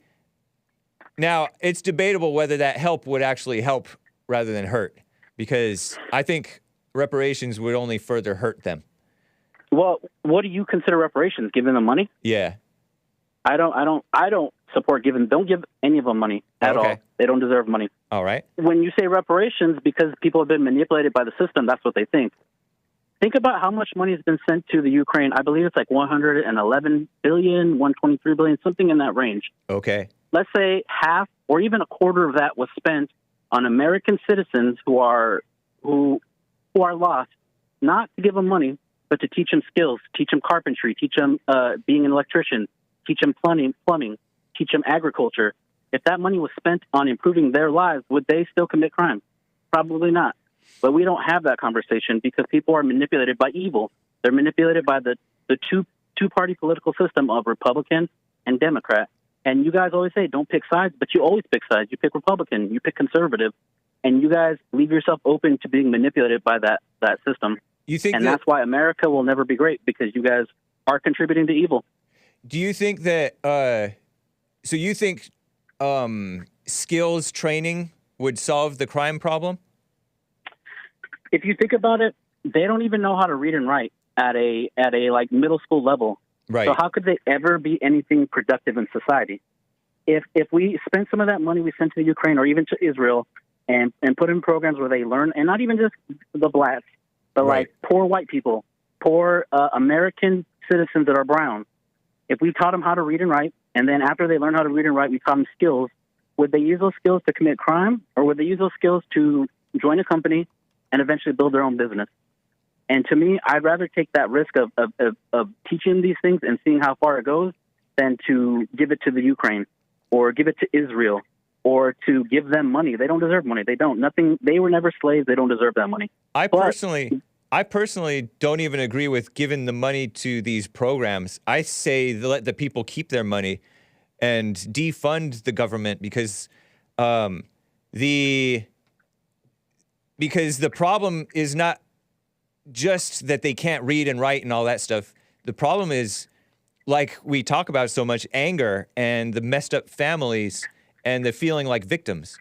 [SPEAKER 1] now it's debatable whether that help would actually help rather than hurt, because I think reparations would only further hurt them.
[SPEAKER 6] Well, what do you consider reparations? Giving them money?
[SPEAKER 1] Yeah.
[SPEAKER 6] I don't support giving. Don't give any of them money at all. They don't deserve money.
[SPEAKER 1] All right.
[SPEAKER 6] When you say reparations, because people have been manipulated by the system, that's what they think. Think about how much money has been sent to the Ukraine. I believe it's like 111 billion, 123 billion, something in that range.
[SPEAKER 1] Okay.
[SPEAKER 6] Let's say half or even a quarter of that was spent on American citizens who are lost, not to give them money, but to teach them skills, teach them carpentry, teach them being an electrician, teach them plumbing, teach them agriculture. If that money was spent on improving their lives, would they still commit crime? Probably not. But we don't have that conversation because people are manipulated by evil. They're manipulated by the two-party political system of Republican and Democrat. And you guys always say, don't pick sides, but you always pick sides. You pick Republican, you pick conservative, and you guys leave yourself open to being manipulated by that system.
[SPEAKER 1] You think
[SPEAKER 6] that's why America will never be great, because you guys are contributing to evil.
[SPEAKER 1] Do you think that, so you think skills training would solve the crime problem?
[SPEAKER 6] If you think about it, they don't even know how to read and write at a like middle school level.
[SPEAKER 1] Right.
[SPEAKER 6] So how could they ever be anything productive in society? If we spend some of that money we sent to the Ukraine or even to Israel and put in programs where they learn, and not even just the blacks, but like poor white people, poor American citizens that are brown, if we taught them how to read and write, and then after they learn how to read and write, we taught them skills, would they use those skills to commit crime, or would they use those skills to join a company and eventually build their own business? And to me, I'd rather take that risk of teaching these things and seeing how far it goes than to give it to the Ukraine or give it to Israel or to give them money. They don't deserve money. They don't. Nothing. They were never slaves. They don't deserve that money.
[SPEAKER 1] I personally don't even agree with giving the money to these programs. I say let the people keep their money and defund the government because the problem is not just that they can't read and write and all that stuff. The problem is, like we talk about so much, anger and the messed up families and the feeling like victims.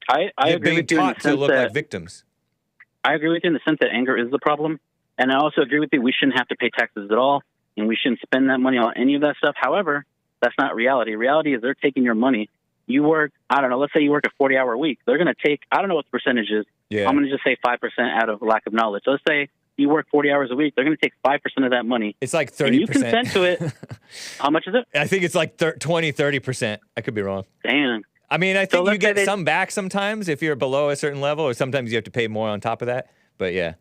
[SPEAKER 6] I agree with you in the sense
[SPEAKER 1] to look
[SPEAKER 6] that,
[SPEAKER 1] like victims.
[SPEAKER 6] I agree with you in the sense that anger is the problem. And I also agree with you, we shouldn't have to pay taxes at all, and we shouldn't spend that money on any of that stuff. However, that's not reality. Reality is they're taking your money. You work, I don't know, let's say you work a 40-hour week. They're going to take, I don't know what the percentage is.
[SPEAKER 1] Yeah.
[SPEAKER 6] I'm going to just say 5% out of lack of knowledge. Let's say you work 40 hours a week. They're going to take 5% of that money.
[SPEAKER 1] It's like 30%.
[SPEAKER 6] And you consent to it. How much is it?
[SPEAKER 1] I think it's like 30%. I could be wrong.
[SPEAKER 6] Damn.
[SPEAKER 1] I mean, I think you get some back sometimes if you're below a certain level, or sometimes you have to pay more on top of that. But yeah.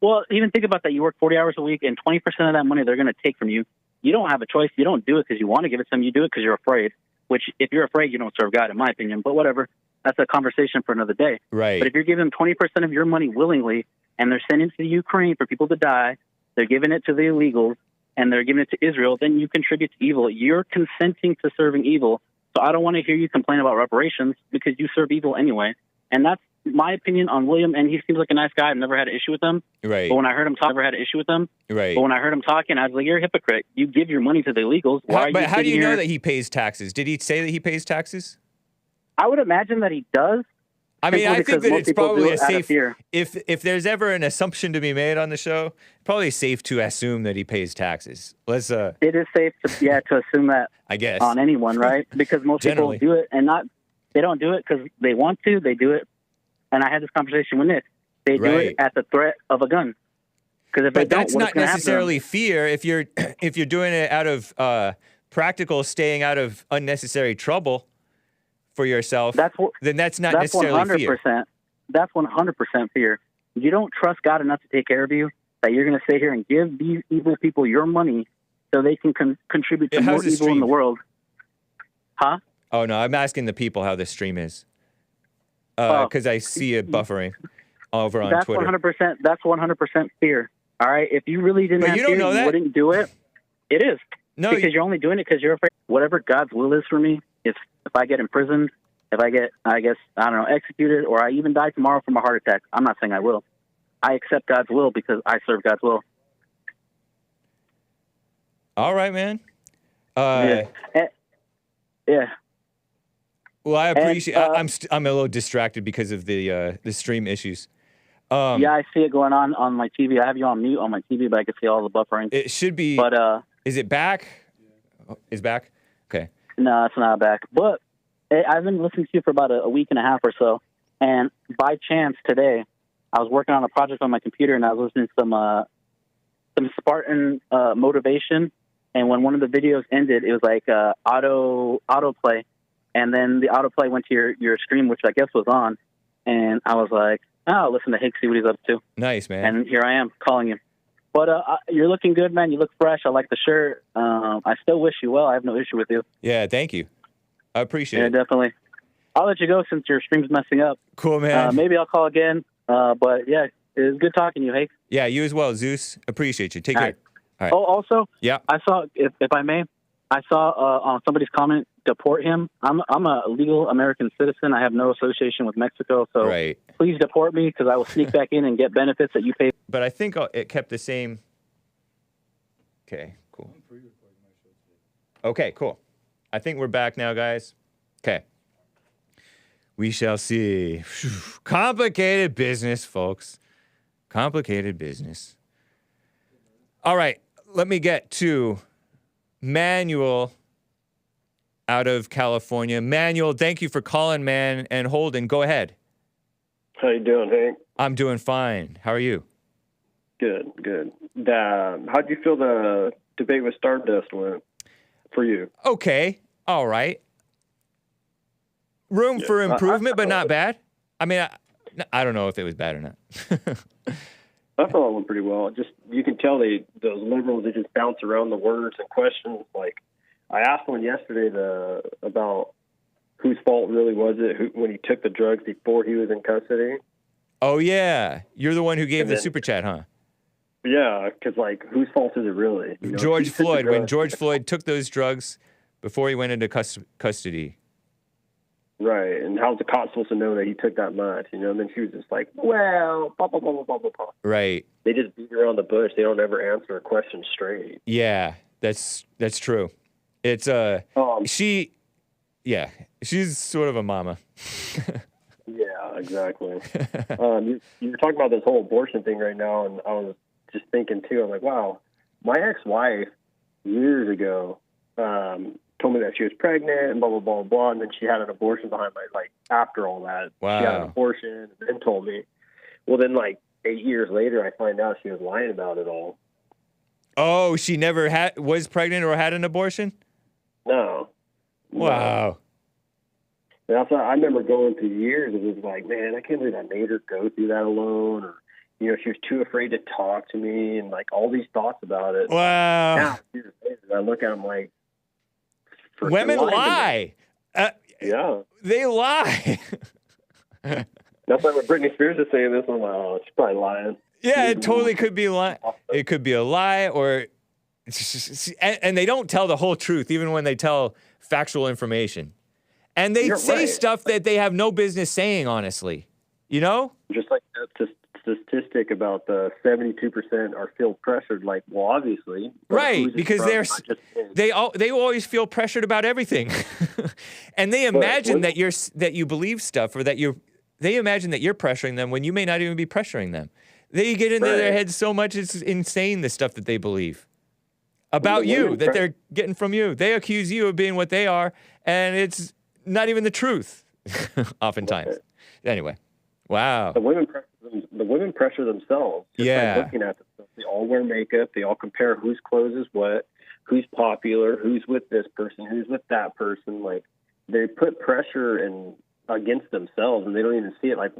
[SPEAKER 6] Well, even think about that. You work 40 hours a week, and 20% of that money they're going to take from you. You don't have a choice. You don't do it because you want to give it to them. You do it because you're afraid, which if you're afraid, you don't serve God, in my opinion. But whatever. That's a conversation for another day.
[SPEAKER 1] Right.
[SPEAKER 6] But if you're giving them 20% of your money willingly, and they're sending it to Ukraine for people to die, they're giving it to the illegals, and they're giving it to Israel, then you contribute to evil. You're consenting to serving evil. So I don't want to hear you complain about reparations because you serve evil anyway. And that's my opinion on William, and he seems like a nice guy. I've never had an issue with him.
[SPEAKER 1] Right.
[SPEAKER 6] But when I heard him talk, I never had an issue with him.
[SPEAKER 1] Right.
[SPEAKER 6] But when I heard him talking, I was like, you're a hypocrite. You give your money to the illegals.
[SPEAKER 1] But how do you know that he pays taxes? Did he say that he pays taxes?
[SPEAKER 6] I would imagine that he does.
[SPEAKER 1] I mean, I think that it's probably a safe.
[SPEAKER 6] Fear.
[SPEAKER 1] If there's ever an assumption to be made on the show, probably safe to assume that he pays taxes. Let's.
[SPEAKER 6] It is safe to assume that.
[SPEAKER 1] I guess
[SPEAKER 6] on anyone, right? Because most people do it, and they don't do it because they want to. They do it, and I had this conversation with Nick. They do it at the threat of a gun. Because if they don't,
[SPEAKER 1] that's not necessarily fear. If you're doing it out of practical, staying out of unnecessary trouble for yourself, then that's not necessarily
[SPEAKER 6] 100%,
[SPEAKER 1] fear.
[SPEAKER 6] That's 100% fear. You don't trust God enough to take care of you, that you're going to sit here and give these evil people your money so they can contribute to more evil in the world. Huh?
[SPEAKER 1] Oh, no, I'm asking the people how the stream is. Because I see it buffering over on Twitter. 100%.
[SPEAKER 6] That's 100% fear. All right? If you really didn't have fear, you wouldn't do it. It is.
[SPEAKER 1] No,
[SPEAKER 6] because you're only doing it because you're afraid. Whatever God's will is for me, if I get imprisoned, if I get, executed, or I even die tomorrow from a heart attack, I'm not saying I will. I accept God's will because I serve God's will.
[SPEAKER 1] All right, man.
[SPEAKER 6] Yeah.
[SPEAKER 1] Well, I appreciate. I'm a little distracted because of the stream issues.
[SPEAKER 6] Yeah, I see it going on my TV. I have you on mute on my TV, but I can see all the buffering.
[SPEAKER 1] It should be.
[SPEAKER 6] But
[SPEAKER 1] is it back? Is back? Okay.
[SPEAKER 6] No, it's not back. But I've been listening to you for about a week and a half or so, and by chance today, I was working on a project on my computer, and I was listening to some Spartan motivation. And when one of the videos ended, it was like autoplay, and then the autoplay went to your stream, which I guess was on, and I was like, oh, listen to Hake, see what he's up to.
[SPEAKER 1] Nice, man.
[SPEAKER 6] And here I am calling you. But you're looking good, man. You look fresh. I like the shirt. I still wish you well. I have no issue with you.
[SPEAKER 1] Yeah, thank you. I appreciate it.
[SPEAKER 6] Yeah, definitely. I'll let you go since your stream's messing up.
[SPEAKER 1] Cool, man.
[SPEAKER 6] Maybe I'll call again. But, yeah, it was good talking to you, Hake.
[SPEAKER 1] Yeah, you as well, ZEUS. Appreciate you. Take care. All right.
[SPEAKER 6] Oh, also,
[SPEAKER 1] yeah.
[SPEAKER 6] I saw, if I may, I saw on somebody's comment, deport him. I'm a legal American citizen. I have no association with Mexico, so please deport me because I will sneak back in and get benefits that you pay.
[SPEAKER 1] But I think it kept the same. Okay, cool. Okay, cool. I think we're back now, guys. Okay. We shall see. Complicated business, folks. Complicated business. All right, let me get to Manuel out of California. Manuel, thank you for calling, man, and holding. Go ahead.
[SPEAKER 7] How you doing, Hank?
[SPEAKER 1] I'm doing fine. How are you?
[SPEAKER 7] Good, good. How'd you feel the debate with Stardust went for you?
[SPEAKER 1] Okay, all right. Room for improvement, but not bad. I mean, I don't know if it was bad or not.
[SPEAKER 7] I thought it went pretty well. Just you can tell those liberals, they just bounce around the words and questions. Like, I asked one yesterday about whose fault really was it when he took the drugs before he was in custody.
[SPEAKER 1] Oh, yeah. You're the one who gave
[SPEAKER 7] And
[SPEAKER 1] the
[SPEAKER 7] then-
[SPEAKER 1] super chat, huh?
[SPEAKER 7] Yeah, because, like, whose fault is it really? You know,
[SPEAKER 1] George
[SPEAKER 7] he took the
[SPEAKER 1] Floyd, when
[SPEAKER 7] drugs-
[SPEAKER 1] George Floyd took those drugs before he went into custody.
[SPEAKER 7] Right, and how's the cop supposed to know that he took that much? You know, and then she was just like, well, blah, blah, blah, blah, blah, blah.
[SPEAKER 1] Right.
[SPEAKER 7] They just beat around the bush. They don't ever answer a question straight.
[SPEAKER 1] Yeah, that's true. It's she's sort of a mama.
[SPEAKER 7] Yeah, exactly. You were talking about this whole abortion thing right now, and I was just thinking too. I'm like, wow, my ex-wife years ago told me that she was pregnant and blah blah blah blah, and then she had an abortion behind my after all that.
[SPEAKER 1] Wow.
[SPEAKER 7] She had an abortion and then told me. Well, then 8 years later, I find out she was lying about it all.
[SPEAKER 1] Oh, she never was pregnant or had an abortion?
[SPEAKER 7] No.
[SPEAKER 1] Wow.
[SPEAKER 7] And that's why I remember going through years. It was like, man, I can't believe I made her go through that alone, or she was too afraid to talk to me, and all these thoughts about it.
[SPEAKER 1] Wow.
[SPEAKER 7] Now, years later, I look at them like,
[SPEAKER 1] women lie.
[SPEAKER 7] Yeah.
[SPEAKER 1] They lie.
[SPEAKER 7] That's why when Britney Spears is saying this, I'm like, oh, she's probably lying.
[SPEAKER 1] Yeah, it totally could be a lie. It could be a lie, or and they don't tell the whole truth, even when they tell factual information. And they say
[SPEAKER 7] right.
[SPEAKER 1] stuff that they have no business saying, honestly. You know?
[SPEAKER 7] Just like that statistic about the 72% are feel pressured. Like, well, obviously,
[SPEAKER 1] right? Because they always feel pressured about everything, and they imagine that you believe stuff, or that they imagine that you're pressuring them when you may not even be pressuring them. They get into their heads so much, it's insane, the stuff that they believe about you, that they're getting from you. They accuse you of being what they are, and it's not even the truth, oftentimes.
[SPEAKER 7] Right.
[SPEAKER 1] Anyway, wow.
[SPEAKER 7] The women pressure themselves. Just by looking at them. They all wear makeup. They all compare whose clothes is what, who's popular, who's with this person, who's with that person. Like, they put pressure against themselves, and they don't even see it. Like,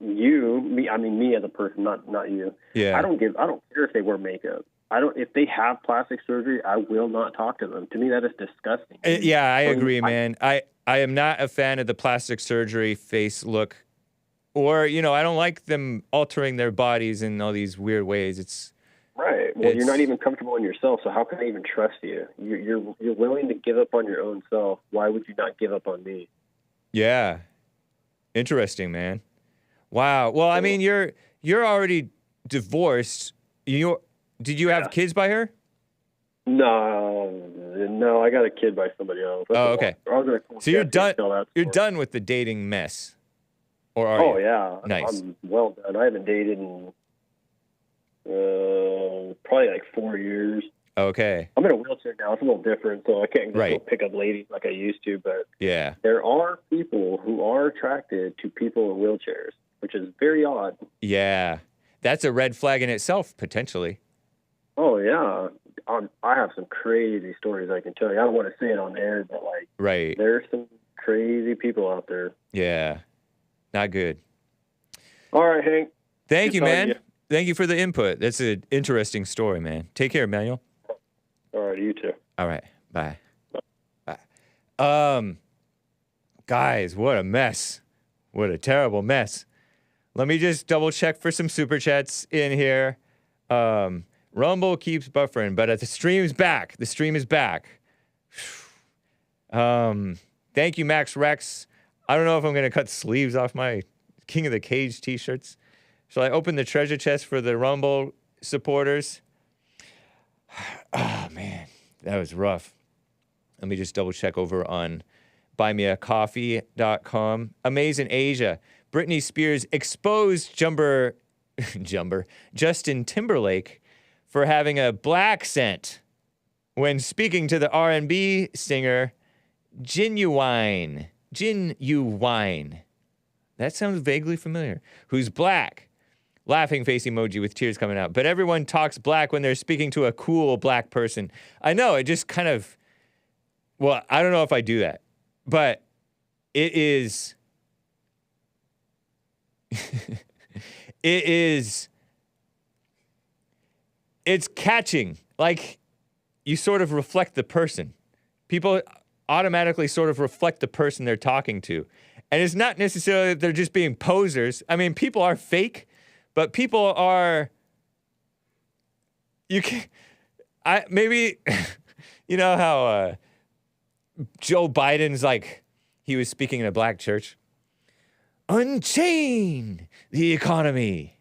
[SPEAKER 7] me as a person, not you.
[SPEAKER 1] Yeah.
[SPEAKER 7] I don't care if they wear makeup. If they have plastic surgery, I will not talk to them. To me, that is disgusting.
[SPEAKER 1] Yeah, I agree, man. I am not a fan of the plastic surgery face look, or I don't like them altering their bodies in all these weird ways. It's
[SPEAKER 7] right. Well, you're not even comfortable in yourself, so how can I even trust you? You're willing to give up on your own self. Why would you not give up on me?
[SPEAKER 1] Yeah, interesting, man. Wow. Well, I mean, you're already divorced. Did you have kids by her?
[SPEAKER 7] No, I got a kid by somebody else.
[SPEAKER 1] Oh, okay. So you're done. You're done with the dating mess, or are you?
[SPEAKER 7] Oh yeah,
[SPEAKER 1] Nice.
[SPEAKER 7] I'm well done. I haven't dated in probably 4 years.
[SPEAKER 1] Okay.
[SPEAKER 7] I'm in a wheelchair now. It's a little different, so I can't go pick up ladies like I used to. But
[SPEAKER 1] yeah,
[SPEAKER 7] there are people who are attracted to people in wheelchairs, which is very odd.
[SPEAKER 1] Yeah, that's a red flag in itself, potentially.
[SPEAKER 7] Oh yeah, I have some crazy stories I can tell you. I don't want to say it on air, but there's some crazy people out there.
[SPEAKER 1] Yeah, not good.
[SPEAKER 7] All right, Hank.
[SPEAKER 1] Thank you, man. Thank you for the input. That's an interesting story, man. Take care, Manuel.
[SPEAKER 7] All right, you too.
[SPEAKER 1] All right, bye. Bye. Guys, what a mess. What a terrible mess. Let me just double check for some super chats in here. Rumble keeps buffering, but the stream's back. The stream is back. Thank you, Max Rex. I don't know if I'm going to cut sleeves off my King of the Cage t-shirts. Shall I open the treasure chest for the Rumble supporters? Oh, man. That was rough. Let me just double check over on buymeacoffee.com. Amazing Asia. Britney Spears exposed Justin Timberlake for having a blaccent when speaking to the R&B singer Genuine. That sounds vaguely familiar. Who's black? Laughing face emoji with tears coming out. But everyone talks black when they're speaking to a cool black person. I know, it just kind of... Well, I don't know if I do that. But it is... It's catching. Like, you sort of reflect the person. people automatically sort of reflect the person they're talking to. And it's not necessarily that they're just being posers. I mean, people are fake, but people are, maybe, you know how Joe Biden's like, he was speaking in a black church. Unchain the economy.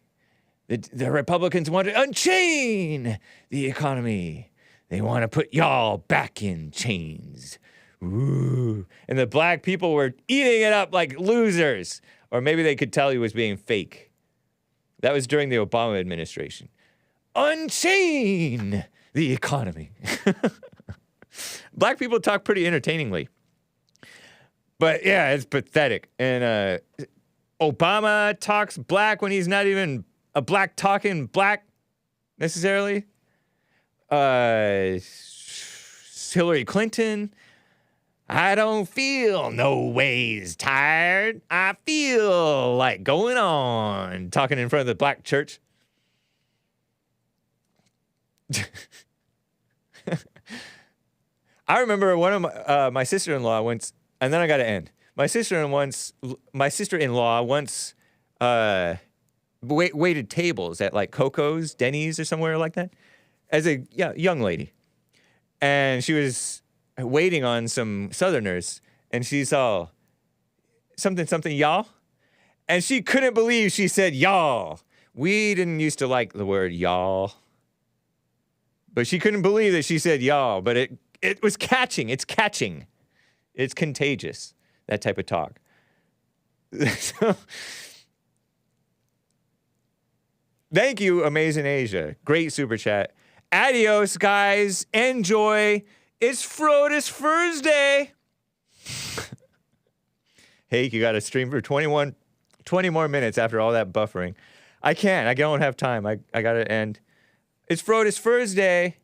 [SPEAKER 1] The Republicans want to unchain the economy. They want to put y'all back in chains. Ooh. And the black people were eating it up like losers. Or maybe they could tell he was being fake. That was during the Obama administration. Unchain the economy. Black people talk pretty entertainingly. But yeah, it's pathetic. And Obama talks black when he's not even a black talking black necessarily. Hillary Clinton, I don't feel no ways tired. I feel like going on. Talking in front of the black church. I remember one of my sister-in-law once, and then I got to end. My sister-in-law once waited tables at like Coco's, Denny's, or somewhere like that, as a young lady, and she was waiting on some Southerners, and she saw something y'all, and she couldn't believe she said y'all. We didn't used to like the word y'all, but she couldn't believe that she said y'all. But it was catching. It's catching. It's contagious. That type of talk. So, thank you, Amazing Asia. Great super chat. Adios, guys. Enjoy. It's Frodus Thursday. Hake, you got to stream for 20 more minutes after all that buffering. I can't. I don't have time. I got to end. It's Frodus Thursday.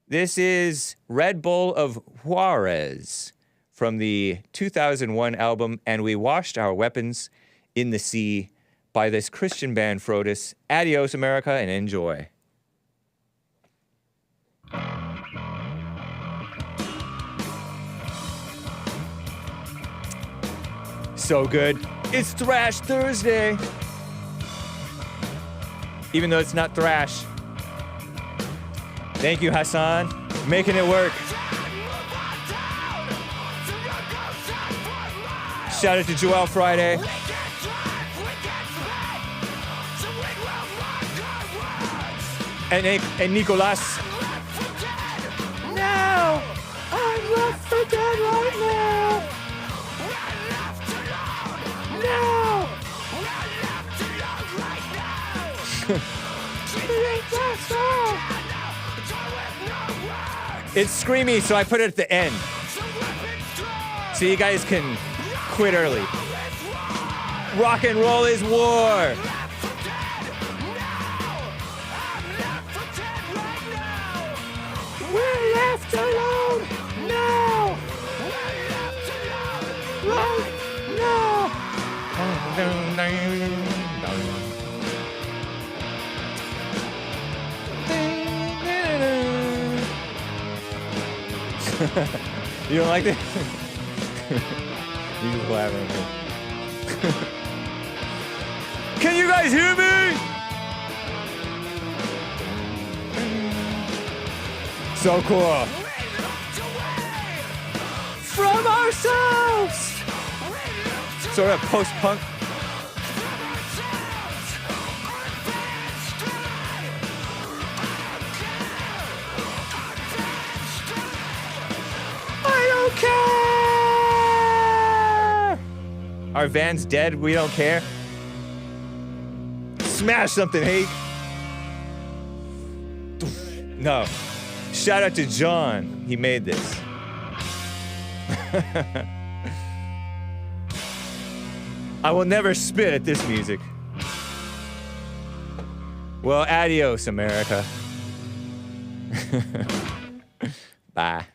[SPEAKER 1] This is Red Bull of Juarez from the 2001 album, And We Washed Our Weapons in the Sea by this Christian band, Frodus. Adios, America, and enjoy. So good. It's Thrash Thursday. Even though it's not thrash. Thank you, Hassan. Making it work. Shout out to Joel Friday. And Nicolas. Now, I'm left for dead right now. No. It's screamy, so I put it at the end. So you guys can quit early. Rock and roll is war. We're left alone now. You don't like that? You just laughing at me. Can you guys hear me? So cool. From ourselves. Sort of post-punk. I don't care. Our van's dead. We don't care. Smash something, Hake. No. Shout out to John. He made this. I will never spit at this music. Well, adios, America. Bye.